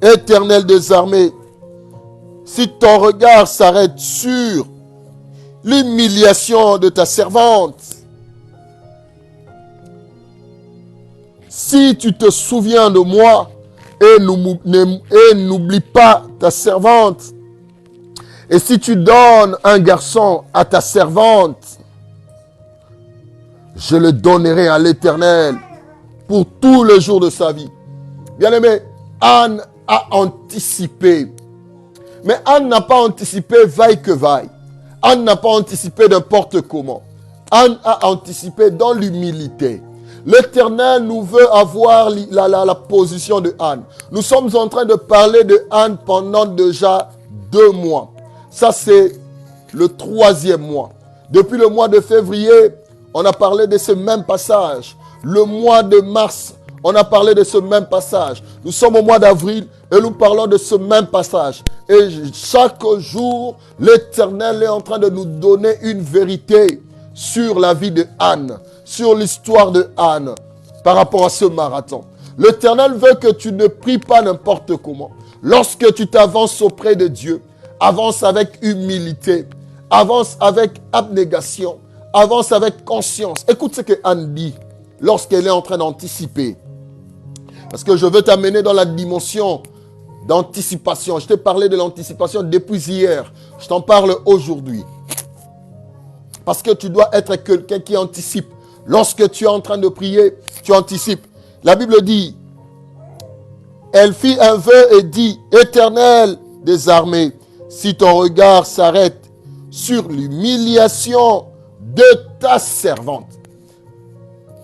Éternel des armées, si ton regard s'arrête sur l'humiliation de ta servante, si tu te souviens de moi et n'oublie pas ta servante, et si tu donnes un garçon à ta servante, je le donnerai à l'Éternel pour tous les jours de sa vie. Bien-aimé, Anne a anticipé. Mais Anne n'a pas anticipé vaille que vaille. Anne n'a pas anticipé n'importe comment. Anne a anticipé dans l'humilité. L'Éternel nous veut avoir la position de Anne. Nous sommes en train de parler de Anne pendant déjà 2 mois. Ça, c'est le 3e mois. Depuis le mois de février, on a parlé de ce même passage. Le mois de mars, on a parlé de ce même passage. Nous sommes au mois d'avril et nous parlons de ce même passage. Et chaque jour, l'Éternel est en train de nous donner une vérité sur la vie de Anne, sur l'histoire de Anne par rapport à ce marathon. L'Éternel veut que tu ne pries pas n'importe comment. Lorsque tu t'avances auprès de Dieu, avance avec humilité, avance avec abnégation, avance avec conscience. Écoute ce que Anne dit lorsqu'elle est en train d'anticiper. Parce que je veux t'amener dans la dimension d'anticipation. Je t'ai parlé de l'anticipation depuis hier. Je t'en parle aujourd'hui. Parce que tu dois être quelqu'un qui anticipe. Lorsque tu es en train de prier, tu anticipes. La Bible dit, elle fit un vœu et dit, Éternel des armées, si ton regard s'arrête sur l'humiliation de ta servante,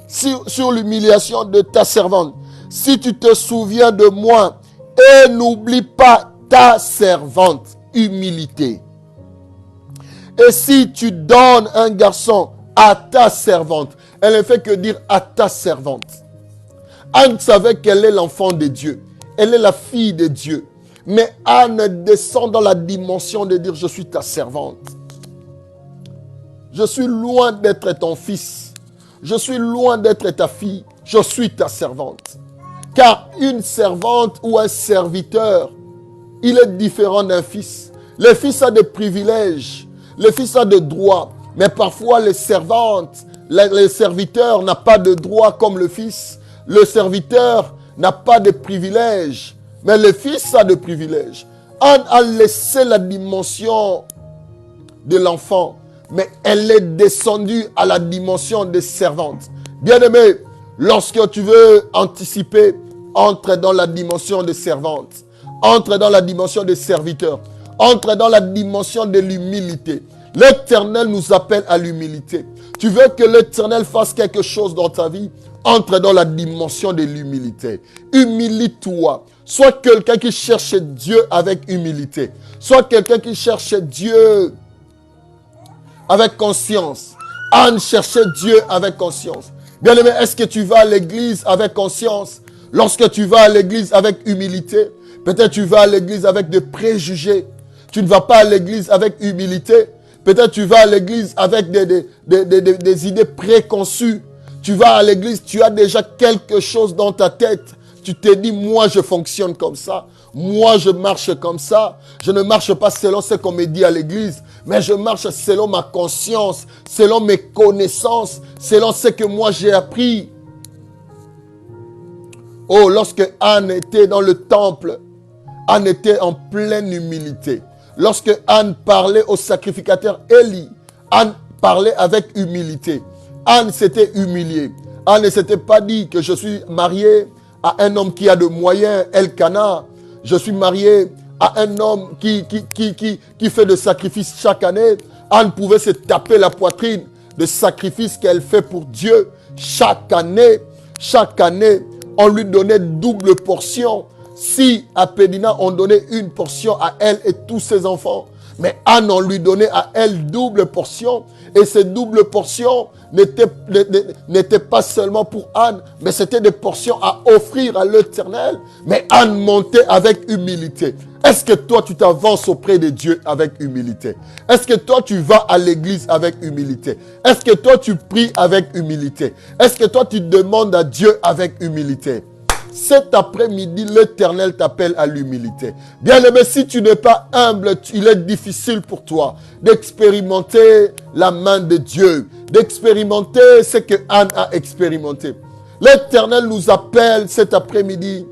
sur l'humiliation de ta servante, si tu te souviens de moi et n'oublie pas ta servante, humilité. Et si tu donnes un garçon à ta servante, elle ne fait que dire à ta servante. Anne savait qu'elle est l'enfant de Dieu. Elle est la fille de Dieu. Mais Anne descend dans la dimension de dire, je suis ta servante. Je suis loin d'être ton fils. Je suis loin d'être ta fille. Je suis ta servante. Car une servante ou un serviteur, il est différent d'un fils. Le fils a des privilèges. Le fils a des droits. Mais parfois les servantes, les serviteurs n'ont pas de droits comme le fils. Le serviteur n'a pas de privilèges. Mais le fils a des privilèges. Anne a laissé la dimension de l'enfant. Mais elle est descendue à la dimension des servantes. Bien-aimé, lorsque tu veux anticiper, entre dans la dimension des servantes. Entre dans la dimension des serviteurs. Entre dans la dimension de l'humilité. L'Éternel nous appelle à l'humilité. Tu veux que l'Éternel fasse quelque chose dans ta vie? Entre dans la dimension de l'humilité. Humilie-toi. Sois quelqu'un qui cherche Dieu avec humilité. Sois quelqu'un qui cherche Dieu avec conscience. Anne cherchait Dieu avec conscience. Bien-aimé, est-ce que tu vas à l'église avec conscience? Lorsque tu vas à l'église avec humilité, peut-être tu vas à l'église avec des préjugés. Tu ne vas pas à l'église avec humilité. Peut-être tu vas à l'église avec des idées préconçues. Tu vas à l'église, tu as déjà quelque chose dans ta tête. Tu te dis, moi je fonctionne comme ça. Moi je marche comme ça. Je ne marche pas selon ce qu'on me dit à l'église. Mais je marche selon ma conscience, selon mes connaissances, selon ce que moi j'ai appris. Oh, lorsque Anne était dans le temple, Anne était en pleine humilité. Lorsque Anne parlait au sacrificateur Élie, Anne parlait avec humilité. Anne s'était humiliée. Anne ne s'était pas dit que je suis mariée à un homme qui a de moyens, Elkana. Je suis mariée à un homme qui fait des sacrifices chaque année. Anne pouvait se taper la poitrine de sacrifices qu'elle fait pour Dieu chaque année. Chaque année, on lui donnait double portion. Si à Pénina, on donnait une portion à elle et tous ses enfants, mais Anne, on lui donnait à elle double portion. Et ces doubles portions n'étaient pas seulement pour Anne, mais c'était des portions à offrir à l'Éternel. Mais Anne montait avec humilité. Est-ce que toi, tu t'avances auprès de Dieu avec humilité? Est-ce que toi, tu vas à l'église avec humilité? Est-ce que toi, tu pries avec humilité? Est-ce que toi, tu demandes à Dieu avec humilité? Cet après-midi, l'Éternel t'appelle à l'humilité. Bien-aimé, si tu n'es pas humble, il est difficile pour toi d'expérimenter la main de Dieu, d'expérimenter ce que Anne a expérimenté. L'Éternel nous appelle cet après-midi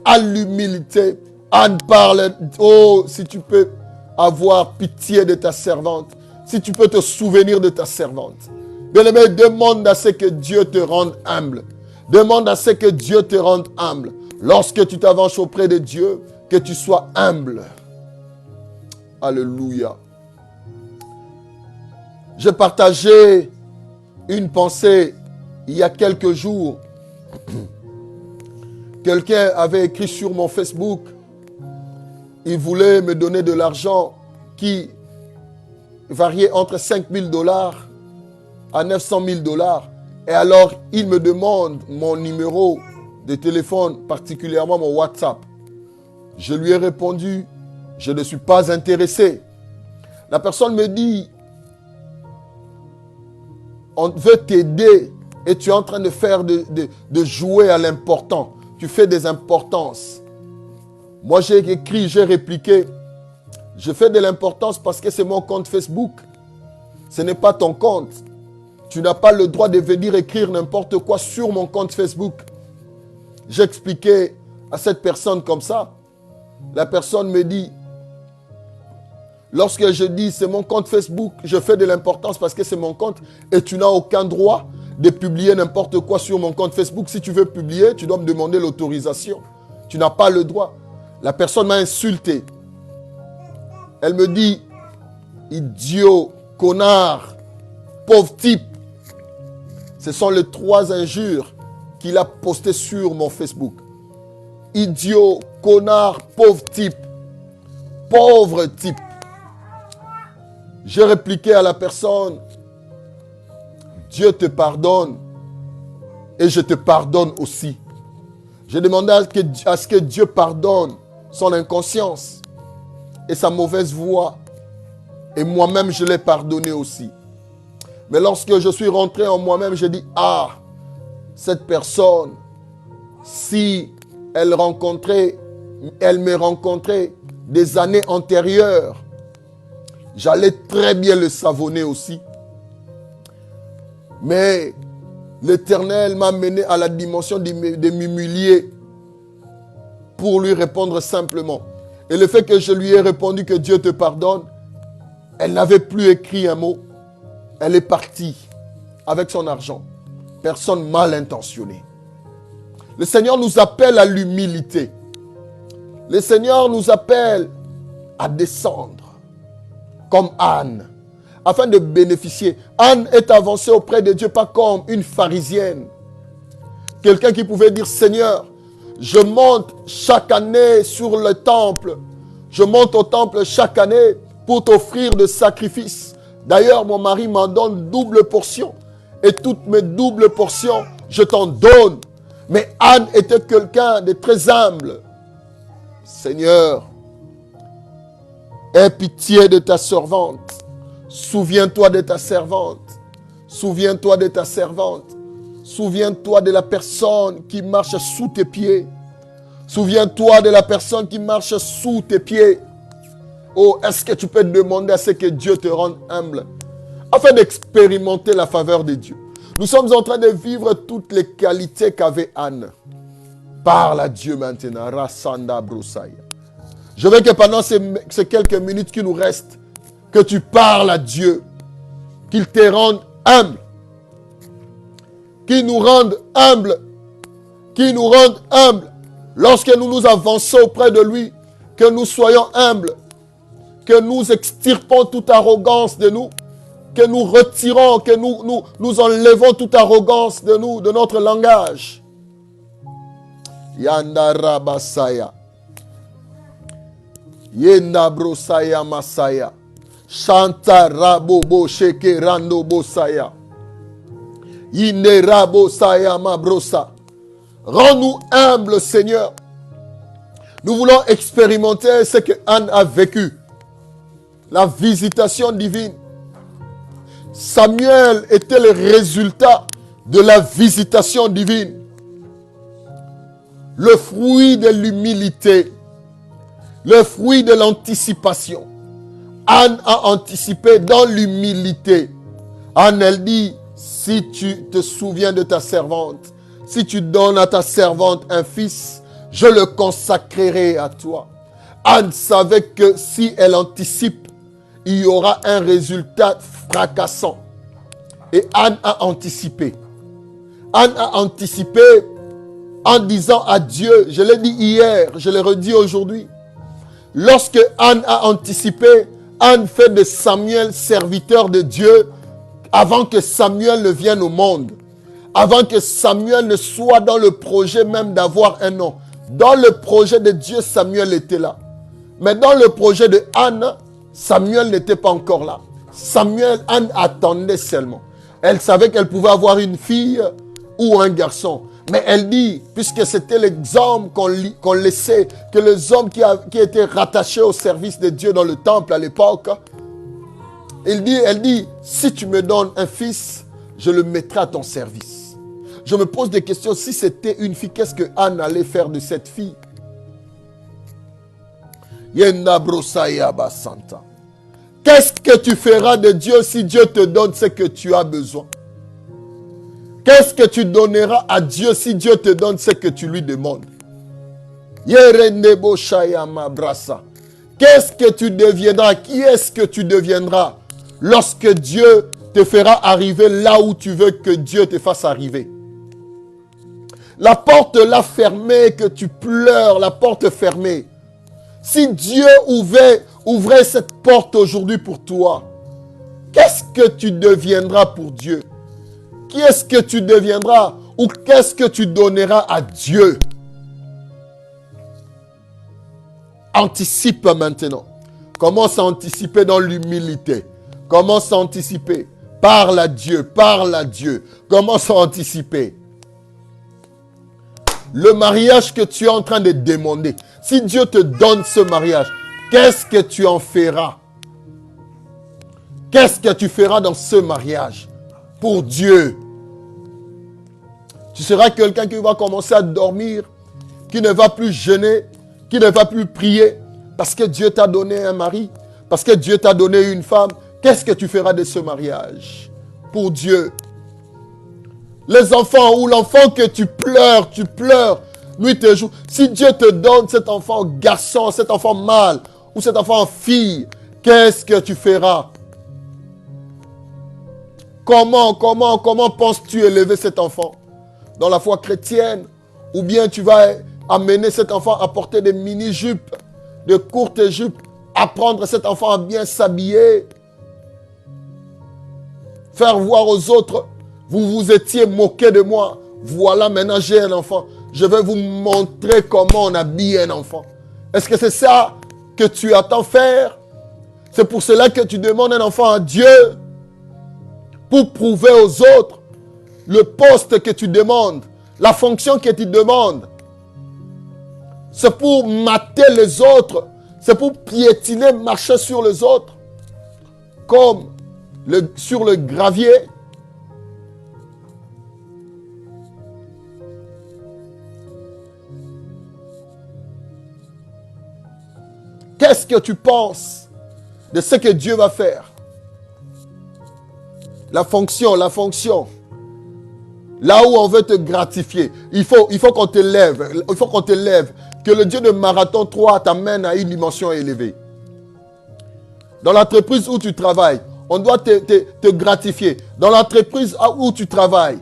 à l'humilité. Anne parle, oh, si tu peux avoir pitié de ta servante, si tu peux te souvenir de ta servante. Bien-aimé, demande à ce que Dieu te rende humble. Demande à ce que Dieu te rende humble. Lorsque tu t'avances auprès de Dieu, que tu sois humble. Alléluia. J'ai partagé une pensée il y a quelques jours. Quelqu'un avait écrit sur mon Facebook. Il voulait me donner de l'argent qui variait entre 5 000 $ à 900 000 $. Et alors, il me demande mon numéro de téléphone, particulièrement mon WhatsApp. Je lui ai répondu, je ne suis pas intéressé. La personne me dit, on veut t'aider et tu es en train de faire de jouer à l'important. Tu fais des importances. Moi, j'ai écrit, j'ai répliqué. Je fais de l'importance parce que c'est mon compte Facebook. Ce n'est pas ton compte. Tu n'as pas le droit de venir écrire n'importe quoi sur mon compte Facebook. J'ai expliqué à cette personne comme ça. La personne me dit, lorsque je dis c'est mon compte Facebook, je fais de l'importance parce que c'est mon compte et tu n'as aucun droit de publier n'importe quoi sur mon compte Facebook. Si tu veux publier, tu dois me demander l'autorisation. Tu n'as pas le droit. La personne m'a insulté. Elle me dit, idiot, connard, pauvre type. Ce sont les 3 injures qu'il a postées sur mon Facebook. Idiot, connard, pauvre type. Pauvre type. J'ai répliqué à la personne, Dieu te pardonne et je te pardonne aussi. J'ai demandé à ce que Dieu pardonne son inconscience et sa mauvaise voix. Et moi-même, je l'ai pardonné aussi. Mais lorsque je suis rentré en moi-même, j'ai dit, ah, cette personne, si elle me rencontrait des années antérieures, j'allais très bien le savonner aussi. Mais l'Éternel m'a mené à la dimension de m'humilier pour lui répondre simplement. Et le fait que je lui ai répondu que Dieu te pardonne, elle n'avait plus écrit un mot. Elle est partie avec son argent. Personne mal intentionnée. Le Seigneur nous appelle à l'humilité. Le Seigneur nous appelle à descendre comme Anne, afin de bénéficier. Anne est avancée auprès de Dieu, pas comme une pharisienne. Quelqu'un qui pouvait dire, Seigneur, je monte chaque année sur le temple. Je monte au temple chaque année pour t'offrir de sacrifices. D'ailleurs, mon mari m'en donne double portion. Et toutes mes doubles portions, je t'en donne. Mais Anne était quelqu'un de très humble. Seigneur, aie pitié de ta servante. Souviens-toi de ta servante. Souviens-toi de ta servante. Souviens-toi de la personne qui marche sous tes pieds. Souviens-toi de la personne qui marche sous tes pieds. Oh, est-ce que tu peux demander à ce que Dieu te rende humble afin d'expérimenter la faveur de Dieu? Nous sommes en train de vivre toutes les qualités qu'avait Anne. Parle à Dieu maintenant. Rassanda Broussaï. Je veux que pendant ces quelques minutes qui nous restent, que tu parles à Dieu, qu'il te rende humble, qu'il nous rende humble, qu'il nous rende humble. Lorsque nous nous avançons auprès de lui, que nous soyons humbles, que nous extirpons toute arrogance de nous, que nous retirons, que nous enlevons toute arrogance de nous, de notre langage. Yandara Basaya. Yenda Brosaya Masaya. Shanta Rabobo Sheke Rando Bosaya. Yine Rabo Saya Mabrosa. Rends-nous humbles, Seigneur. Nous voulons expérimenter ce que Anne a vécu. La visitation divine. Samuel était le résultat de la visitation divine. Le fruit de l'humilité. Le fruit de l'anticipation. Anne a anticipé dans l'humilité. Anne, elle dit, si tu te souviens de ta servante, si tu donnes à ta servante un fils, je le consacrerai à toi. Anne savait que si elle anticipe, il y aura un résultat fracassant. Et Anne a anticipé. Anne a anticipé en disant à Dieu, je l'ai dit hier, je le redis aujourd'hui, lorsque Anne a anticipé, Anne fait de Samuel serviteur de Dieu avant que Samuel ne vienne au monde. Avant que Samuel ne soit dans le projet même d'avoir un nom. Dans le projet de Dieu, Samuel était là. Mais dans le projet de Anne, Samuel n'était pas encore là. Anne attendait seulement. Elle savait qu'elle pouvait avoir une fille ou un garçon. Mais elle dit, puisque c'était l'exemple qu'on laissait, que les hommes qui étaient rattachés au service de Dieu dans le temple à l'époque, elle dit, si tu me donnes un fils, je le mettrai à ton service. Je me pose des questions, si c'était une fille, qu'est-ce que Anne allait faire de cette fille? Yenda brosaya basanta. Qu'est-ce que tu feras de Dieu si Dieu te donne ce que tu as besoin? Qu'est-ce que tu donneras à Dieu si Dieu te donne ce que tu lui demandes? Yerendebo shayama brasa. Qu'est-ce que tu deviendras? Qui est-ce que tu deviendras lorsque Dieu te fera arriver là où tu veux que Dieu te fasse arriver? La porte là fermée, que tu pleures, la porte fermée. Si Dieu ouvrait cette porte aujourd'hui pour toi, qu'est-ce que tu deviendras pour Dieu? Qui est-ce que tu deviendras? Ou qu'est-ce que tu donneras à Dieu? Anticipe maintenant. Commence à anticiper dans l'humilité. Commence à anticiper. Parle à Dieu, parle à Dieu. Commence à anticiper. Le mariage que tu es en train de demander, si Dieu te donne ce mariage, qu'est-ce que tu en feras? Qu'est-ce que tu feras dans ce mariage pour Dieu? Tu seras quelqu'un qui va commencer à dormir, qui ne va plus jeûner, qui ne va plus prier, parce que Dieu t'a donné un mari, parce que Dieu t'a donné une femme. Qu'est-ce que tu feras de ce mariage pour Dieu? Les enfants ou l'enfant que tu pleures, nuit et jour. Si Dieu te donne cet enfant garçon, cet enfant mâle ou cet enfant fille, qu'est-ce que tu feras? Comment penses-tu élever cet enfant? Dans la foi chrétienne? Ou bien tu vas amener cet enfant à porter des mini-jupes, de courtes jupes, apprendre cet enfant à bien s'habiller, faire voir aux autres, vous vous étiez moqué de moi, voilà maintenant j'ai un enfant, je vais vous montrer comment on habille un enfant. Est-ce que c'est ça que tu attends faire? C'est pour cela que tu demandes un enfant à Dieu, pour prouver aux autres le poste que tu demandes, la fonction que tu demandes. C'est pour mater les autres, c'est pour piétiner, marcher sur les autres, comme sur le gravier. Qu'est-ce que tu penses de ce que Dieu va faire? La fonction. Là où on veut te gratifier, il faut qu'on t'élève. Il faut qu'on t'élève. Que le Dieu de Marathon 3 t'amène à une dimension élevée. Dans l'entreprise où tu travailles, on doit te gratifier. Dans l'entreprise où tu travailles,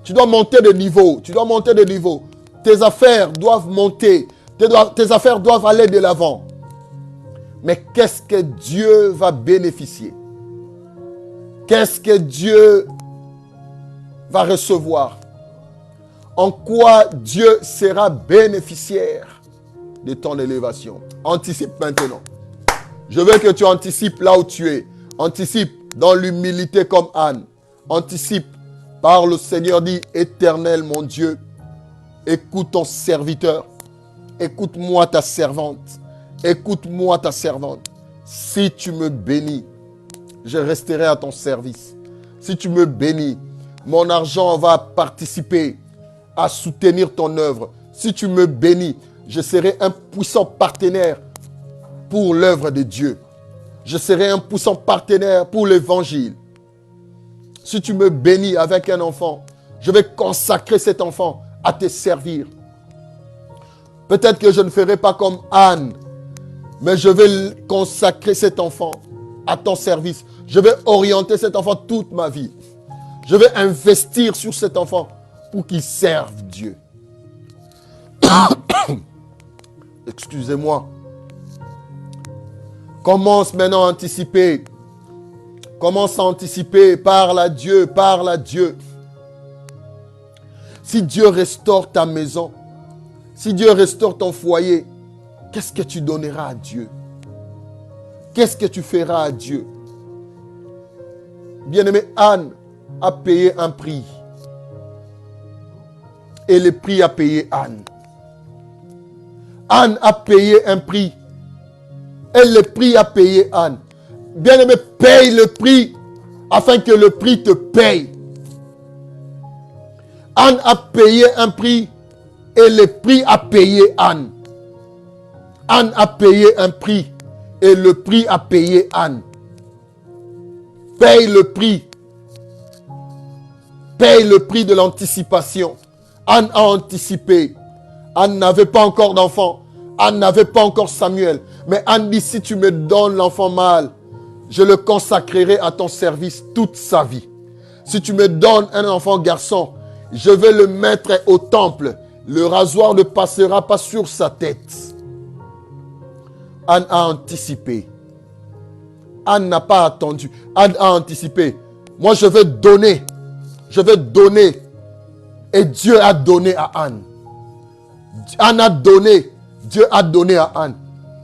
tu dois monter de niveau. Tes affaires doivent monter. Tes affaires doivent aller de l'avant. Mais qu'est-ce que Dieu va bénéficier? Qu'est-ce que Dieu va recevoir? En quoi Dieu sera bénéficiaire de ton élévation? Anticipe maintenant. Je veux que tu anticipes là où tu es. Anticipe dans l'humilité comme Anne. Anticipe par le Seigneur dit: Éternel mon Dieu, écoute ton serviteur. Écoute-moi ta servante. Écoute-moi ta servante. Si tu me bénis, je resterai à ton service. Si tu me bénis, mon argent va participer à soutenir ton œuvre. Si tu me bénis, je serai un puissant partenaire pour l'œuvre de Dieu. Je serai un puissant partenaire pour l'évangile. Si tu me bénis avec un enfant, je vais consacrer cet enfant à te servir. Peut-être que je ne ferai pas comme Anne, mais je vais consacrer cet enfant à ton service. Je vais orienter cet enfant toute ma vie. Je vais investir sur cet enfant pour qu'il serve Dieu. Excusez-moi. Commence maintenant à anticiper. Commence à anticiper. Parle à Dieu. Parle à Dieu. Si Dieu restaure ta maison, si Dieu restaure ton foyer, qu'est-ce que tu donneras à Dieu? Qu'est-ce que tu feras à Dieu? Bien-aimé, Anne a payé un prix. Et le prix a payé Anne. Anne a payé un prix. Et le prix a payé Anne. Bien-aimé, paye le prix afin que le prix te paye. Anne a payé un prix et le prix a payé Anne. Anne a payé un prix. Et le prix a payé Anne. Paye le prix. Paye le prix de l'anticipation. Anne a anticipé. Anne n'avait pas encore d'enfant. Anne n'avait pas encore Samuel. Mais Anne dit, si tu me donnes l'enfant mâle, je le consacrerai à ton service toute sa vie. Si tu me donnes un enfant garçon, je vais le mettre au temple. Le rasoir ne passera pas sur sa tête. Anne a anticipé. Anne n'a pas attendu. Anne a anticipé. Moi, je vais donner. Je vais donner. Et Dieu a donné à Anne. Anne a donné. Dieu a donné à Anne.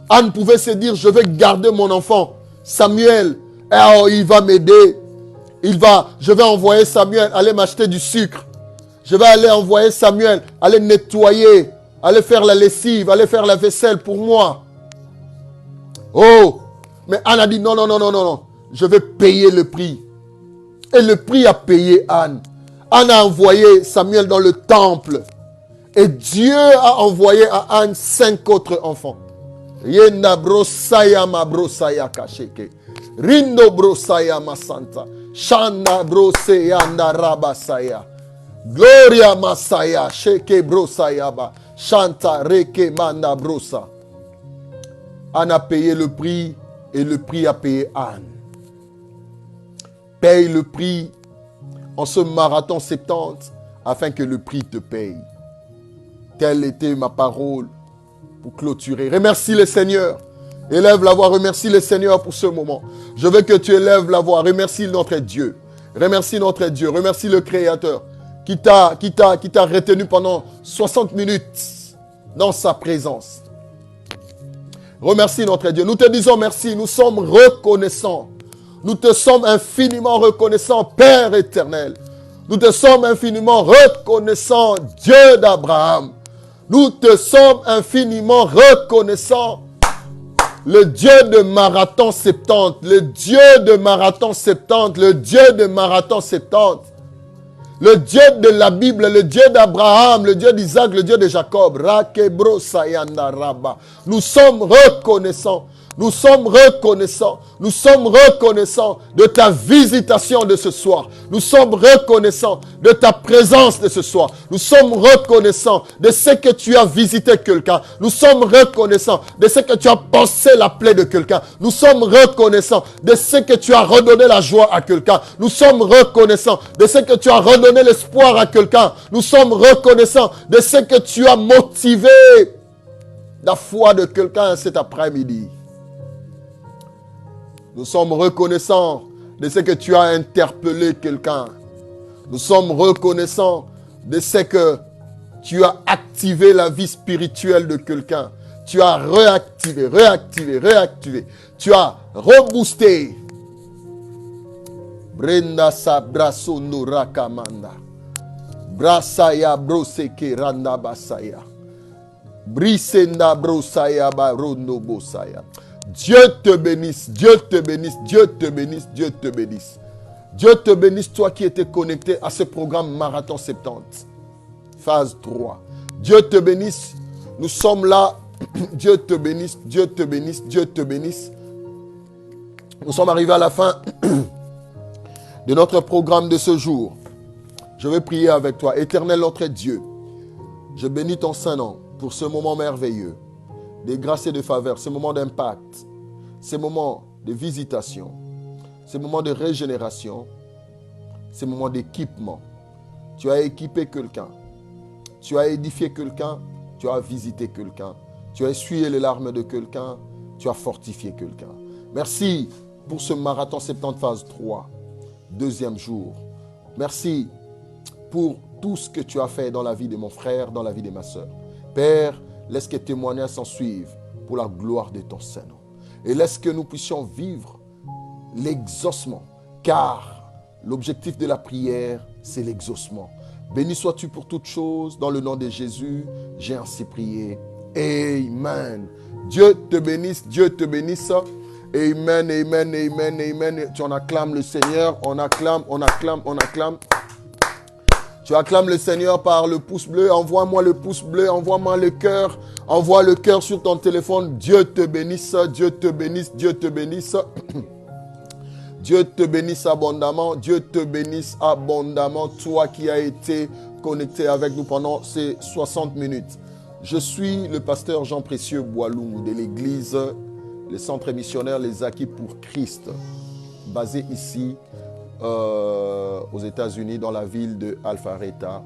Anne pouvait se dire, je vais garder mon enfant. Samuel, oh, il va m'aider. Je vais envoyer Samuel aller m'acheter du sucre. Je vais aller envoyer Samuel aller nettoyer, aller faire la lessive, aller faire la vaisselle pour moi. Oh, mais Anne a dit non, non, non, non, non, non. Je vais payer le prix. Et le prix a payé Anne. Anne a envoyé Samuel dans le temple. Et Dieu a envoyé à Anne 5 autres enfants. Yenda brosaya ma brosaya kasheke. Rindo brosaya ma santa. Shanda brosaya nda rabasaya. Gloria masaya sheke brosaya ba. Shanta reke manda brosa. Anne a payé le prix et le prix a payé Anne. Paye le prix en ce marathon 70 afin que le prix te paye. Telle était ma parole pour clôturer. Remercie le Seigneur. Élève la voix, remercie le Seigneur pour ce moment. Je veux que tu élèves la voix. Remercie notre Dieu. Remercie notre Dieu. Remercie le Créateur qui t'a retenu pendant 60 minutes dans sa présence. Remercie notre Dieu. Nous te disons merci. Nous sommes reconnaissants. Nous te sommes infiniment reconnaissants, Père éternel. Nous te sommes infiniment reconnaissants, Dieu d'Abraham. Nous te sommes infiniment reconnaissants, le Dieu de Marathon 70, le Dieu de Marathon 70, le Dieu de Marathon 70, le Dieu de la Bible, le Dieu d'Abraham, le Dieu d'Isaac, le Dieu de Jacob. Nous sommes reconnaissants. Nous sommes reconnaissants. Nous sommes reconnaissants de ta visitation de ce soir. Nous sommes reconnaissants de ta présence de ce soir. Nous sommes reconnaissants de ce que tu as visité quelqu'un. Nous sommes reconnaissants de ce que tu as pensé la plaie de quelqu'un. Nous sommes reconnaissants de ce que tu as redonné la joie à quelqu'un. Nous sommes reconnaissants de ce que tu as redonné l'espoir à quelqu'un. Nous sommes reconnaissants de ce que tu as motivé la foi de quelqu'un cet après-midi. Nous sommes reconnaissants de ce que tu as interpellé quelqu'un. Nous sommes reconnaissants de ce que tu as activé la vie spirituelle de quelqu'un. Tu as réactivé. Tu as reboosté. Brenda sabraso nurakamanda. Brasaya broseke randa basaya. Brisenda brosaya barono bosaya. Dieu te bénisse, Dieu te bénisse, Dieu te bénisse, Dieu te bénisse. Dieu te bénisse, toi qui étais connecté à ce programme Marathon 70, phase 3. Dieu te bénisse, nous sommes là. Dieu te bénisse, Dieu te bénisse, Dieu te bénisse. Nous sommes arrivés à la fin de notre programme de ce jour. Je vais prier avec toi. Éternel notre Dieu, je bénis ton Saint-Nom pour ce moment merveilleux. Des grâces et de faveurs, ce moment d'impact, ces moments de visitation, ces moments de régénération, ces moments d'équipement. Tu as équipé quelqu'un, tu as édifié quelqu'un, tu as visité quelqu'un, tu as essuyé les larmes de quelqu'un, tu as fortifié quelqu'un. Merci pour ce marathon 70 phase 3, deuxième jour. Merci pour tout ce que tu as fait dans la vie de mon frère, dans la vie de ma soeur. Père, laisse que témoignages s'en suivent pour la gloire de ton Saint-Nom. Et laisse que nous puissions vivre l'exaucement. Car l'objectif de la prière, c'est l'exaucement. Béni sois-tu pour toutes choses. Dans le nom de Jésus, j'ai ainsi prié. Amen. Dieu te bénisse, Dieu te bénisse. Amen, amen, amen, amen. Tu en acclames le Seigneur. On acclame, on acclame, on acclame. Tu acclames le Seigneur par le pouce bleu. Envoie-moi le pouce bleu, envoie-moi le cœur. Envoie le cœur sur ton téléphone. Dieu te bénisse, Dieu te bénisse, Dieu te bénisse. Dieu te bénisse abondamment, Dieu te bénisse abondamment, toi qui as été connecté avec nous pendant ces 60 minutes. Je suis le pasteur Jean Précieux Boilou de l'église, le centre missionnaire Les Acquis pour Christ, basé ici aux États-Unis dans la ville de Alpharetta.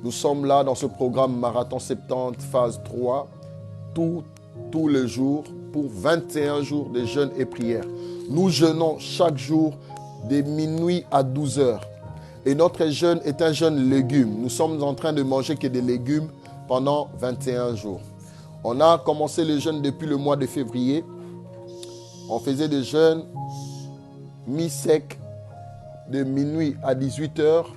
Nous sommes là dans ce programme Marathon 70 phase 3, tous les jours pour 21 jours de jeûne et prière. Nous jeûnons chaque jour de minuit à 12 heures. Et notre jeûne est un jeûne légumes. Nous sommes en train de manger que des légumes pendant 21 jours. On a commencé le jeûne depuis le mois de février. On faisait des jeûnes mi-sec de minuit à 18 heures.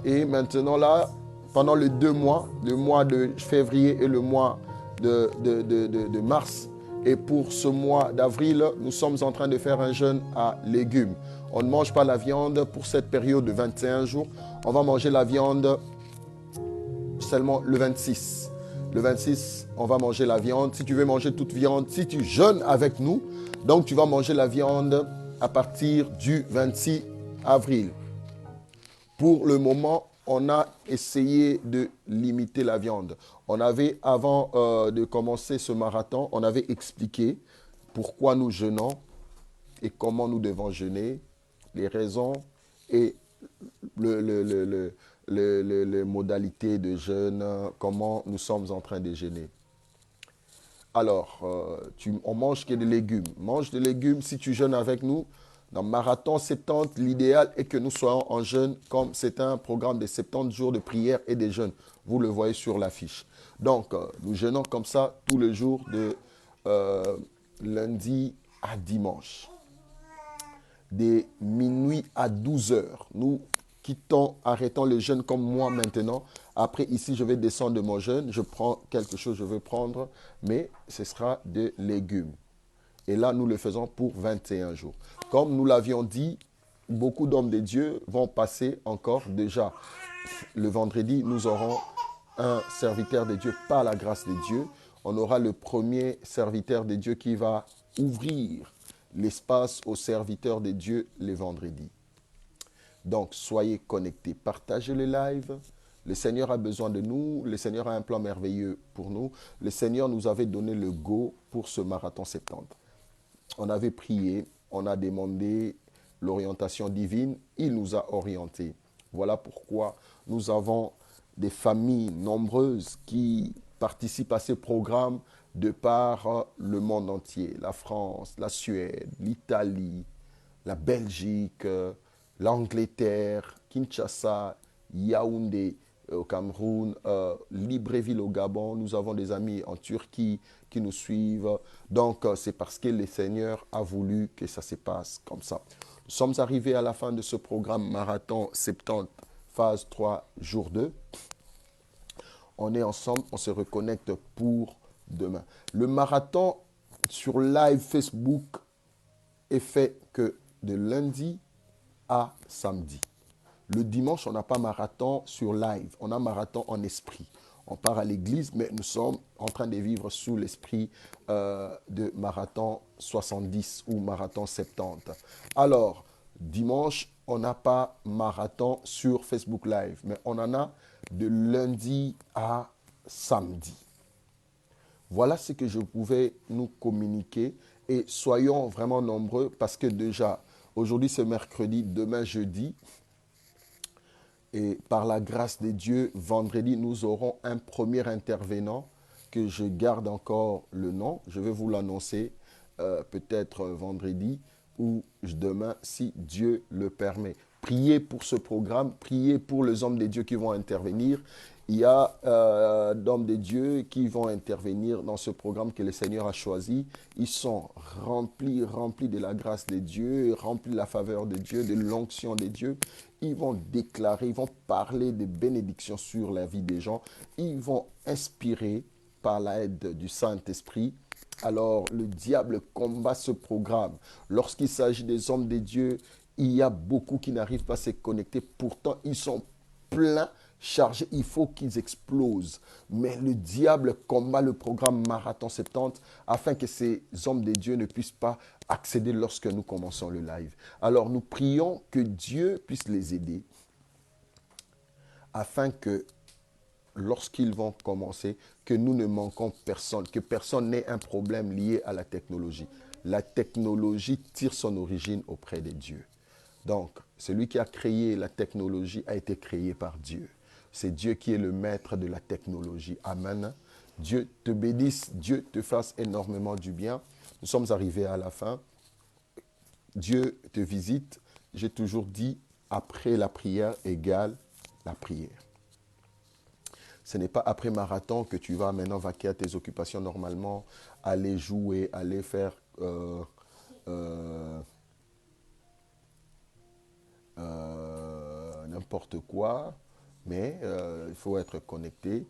Et maintenant là, pendant les 2 mois, le mois de février et le mois de mars, et pour ce mois d'avril, nous sommes en train de faire un jeûne à légumes. On ne mange pas la viande pour cette période de 21 jours. On va manger la viande seulement le 26. Le 26, on va manger la viande. Si tu veux manger toute viande, si tu jeûnes avec nous, donc tu vas manger la viande à partir du 26 avril. Pour le moment, on a essayé de limiter la viande. On avait, avant de commencer ce marathon, on avait expliqué pourquoi nous jeûnons et comment nous devons jeûner, les raisons et les modalités de jeûne, comment nous sommes en train de jeûner. Alors, on mange que des légumes. Mange des légumes si tu jeûnes avec nous. Dans Marathon 70, l'idéal est que nous soyons en jeûne, comme c'est un programme de 70 jours de prière et de jeûne. Vous le voyez sur l'affiche. Donc, nous jeûnons comme ça tous les jours de lundi à dimanche. De minuit à 12 heures. Nous arrêtons le jeûne comme moi maintenant. Après, ici, je vais descendre de mon jeûne. Je prends quelque chose, je veux prendre, mais ce sera des légumes. Et là, nous le faisons pour 21 jours. Comme nous l'avions dit, beaucoup d'hommes de Dieu vont passer encore déjà. Le vendredi, nous aurons un serviteur de Dieu par la grâce de Dieu. On aura le premier serviteur de Dieu qui va ouvrir l'espace aux serviteurs de Dieu les vendredis. Donc, soyez connectés. Partagez le live. Le Seigneur a besoin de nous. Le Seigneur a un plan merveilleux pour nous. Le Seigneur nous avait donné le go pour ce marathon 70. On avait prié, on a demandé l'orientation divine, il nous a orientés. Voilà pourquoi nous avons des familles nombreuses qui participent à ces programmes de par le monde entier. La France, la Suède, l'Italie, la Belgique, l'Angleterre, Kinshasa, Yaoundé au Cameroun, Libreville au Gabon. Nous avons des amis en Turquie qui nous suivent. Donc, c'est parce que le Seigneur a voulu que ça se passe comme ça. Nous sommes arrivés à la fin de ce programme Marathon 70, phase 3, jour 2. On est ensemble, on se reconnecte pour demain. Le marathon sur live Facebook est fait que de lundi à samedi. Le dimanche, on n'a pas marathon sur live, on a marathon en esprit. On part à l'église, mais nous sommes en train de vivre sous l'esprit de marathon 70 ou marathon 70. Alors, dimanche, on n'a pas marathon sur Facebook Live, mais on en a de lundi à samedi. Voilà ce que je pouvais nous communiquer et soyons vraiment nombreux parce que déjà, aujourd'hui c'est mercredi, demain jeudi. Et par la grâce de Dieu, vendredi, nous aurons un premier intervenant que je garde encore le nom. Je vais vous l'annoncer peut-être vendredi ou demain si Dieu le permet. Priez pour ce programme, priez pour les hommes de Dieu qui vont intervenir. Il y a d'hommes de Dieu qui vont intervenir dans ce programme que le Seigneur a choisi. Ils sont remplis de la grâce de Dieu, remplis de la faveur de Dieu, de l'onction de Dieu. Ils vont déclarer, ils vont parler de bénédictions sur la vie des gens. Ils vont inspirer par l'aide du Saint-Esprit. Alors, le diable combat ce programme. Lorsqu'il s'agit des hommes de Dieu, il y a beaucoup qui n'arrivent pas à se connecter. Pourtant, ils sont pleins, chargés, il faut qu'ils explosent. Mais le diable combat le programme Marathon 70 afin que ces hommes de Dieu ne puissent pas accéder lorsque nous commençons le live. Alors nous prions que Dieu puisse les aider afin que lorsqu'ils vont commencer, que nous ne manquons personne, que personne n'ait un problème lié à la technologie. La technologie tire son origine auprès de Dieu. Donc, celui qui a créé la technologie a été créé par Dieu. C'est Dieu qui est le maître de la technologie. Amen. Dieu te bénisse, Dieu te fasse énormément du bien. Nous sommes arrivés à la fin. Dieu te visite. J'ai toujours dit, après la prière égale la prière. Ce n'est pas après marathon que tu vas maintenant vaquer à tes occupations normalement, aller jouer, aller faire n'importe quoi, mais il faut être connecté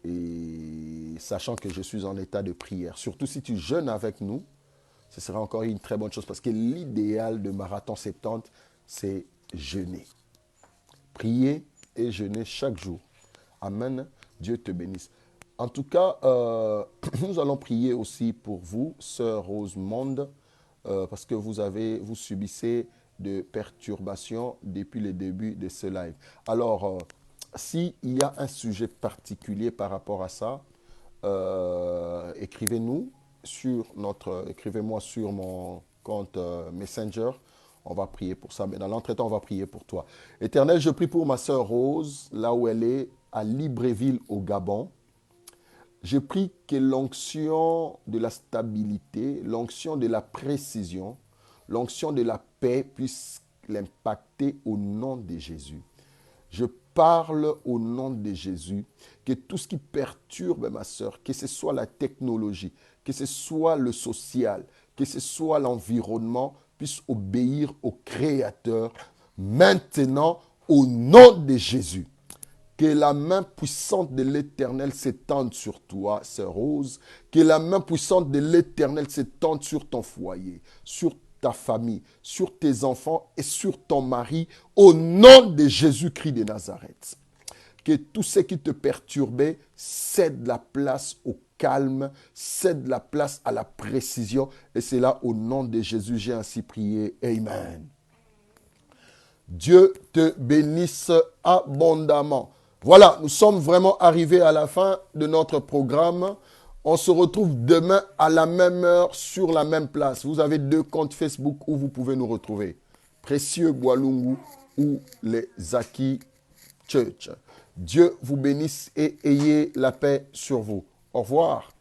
et sachant que je suis en état de prière. Surtout si tu jeûnes avec nous, ce sera encore une très bonne chose parce que l'idéal de Marathon 70, c'est jeûner. Prier et jeûner chaque jour. Amen. Dieu te bénisse. En tout cas, nous allons prier aussi pour vous, sœur Rosemonde, parce que vous subissez de perturbations depuis le début de ce live. Alors, s'il y a un sujet particulier par rapport à ça, écrivez-moi sur mon compte Messenger. On va prier pour ça, mais dans l'entretemps, on va prier pour toi. Éternel, je prie pour ma sœur Rose, là où elle est, à Libreville, au Gabon. Je prie que l'onction de la stabilité, l'onction de la précision, l'onction de la paix puisse l'impacter au nom de Jésus. Je parle au nom de Jésus, que tout ce qui perturbe ma sœur, que ce soit la technologie, que ce soit le social, que ce soit l'environnement, puisse obéir au Créateur maintenant au nom de Jésus. Que la main puissante de l'Éternel s'étende sur toi, sœur Rose. Que la main puissante de l'Éternel s'étende sur ton foyer, sur ta famille, sur tes enfants et sur ton mari, au nom de Jésus-Christ de Nazareth. Que tout ce qui te perturbait cède la place au calme, cède la place à la précision. Et c'est là, au nom de Jésus, j'ai ainsi prié. Amen. Dieu te bénisse abondamment. Voilà, nous sommes vraiment arrivés à la fin de notre programme. On se retrouve demain à la même heure, sur la même place. Vous avez 2 comptes Facebook où vous pouvez nous retrouver. Précieux Boalungu ou les Zaki Church. Dieu vous bénisse et ayez la paix sur vous. Au revoir.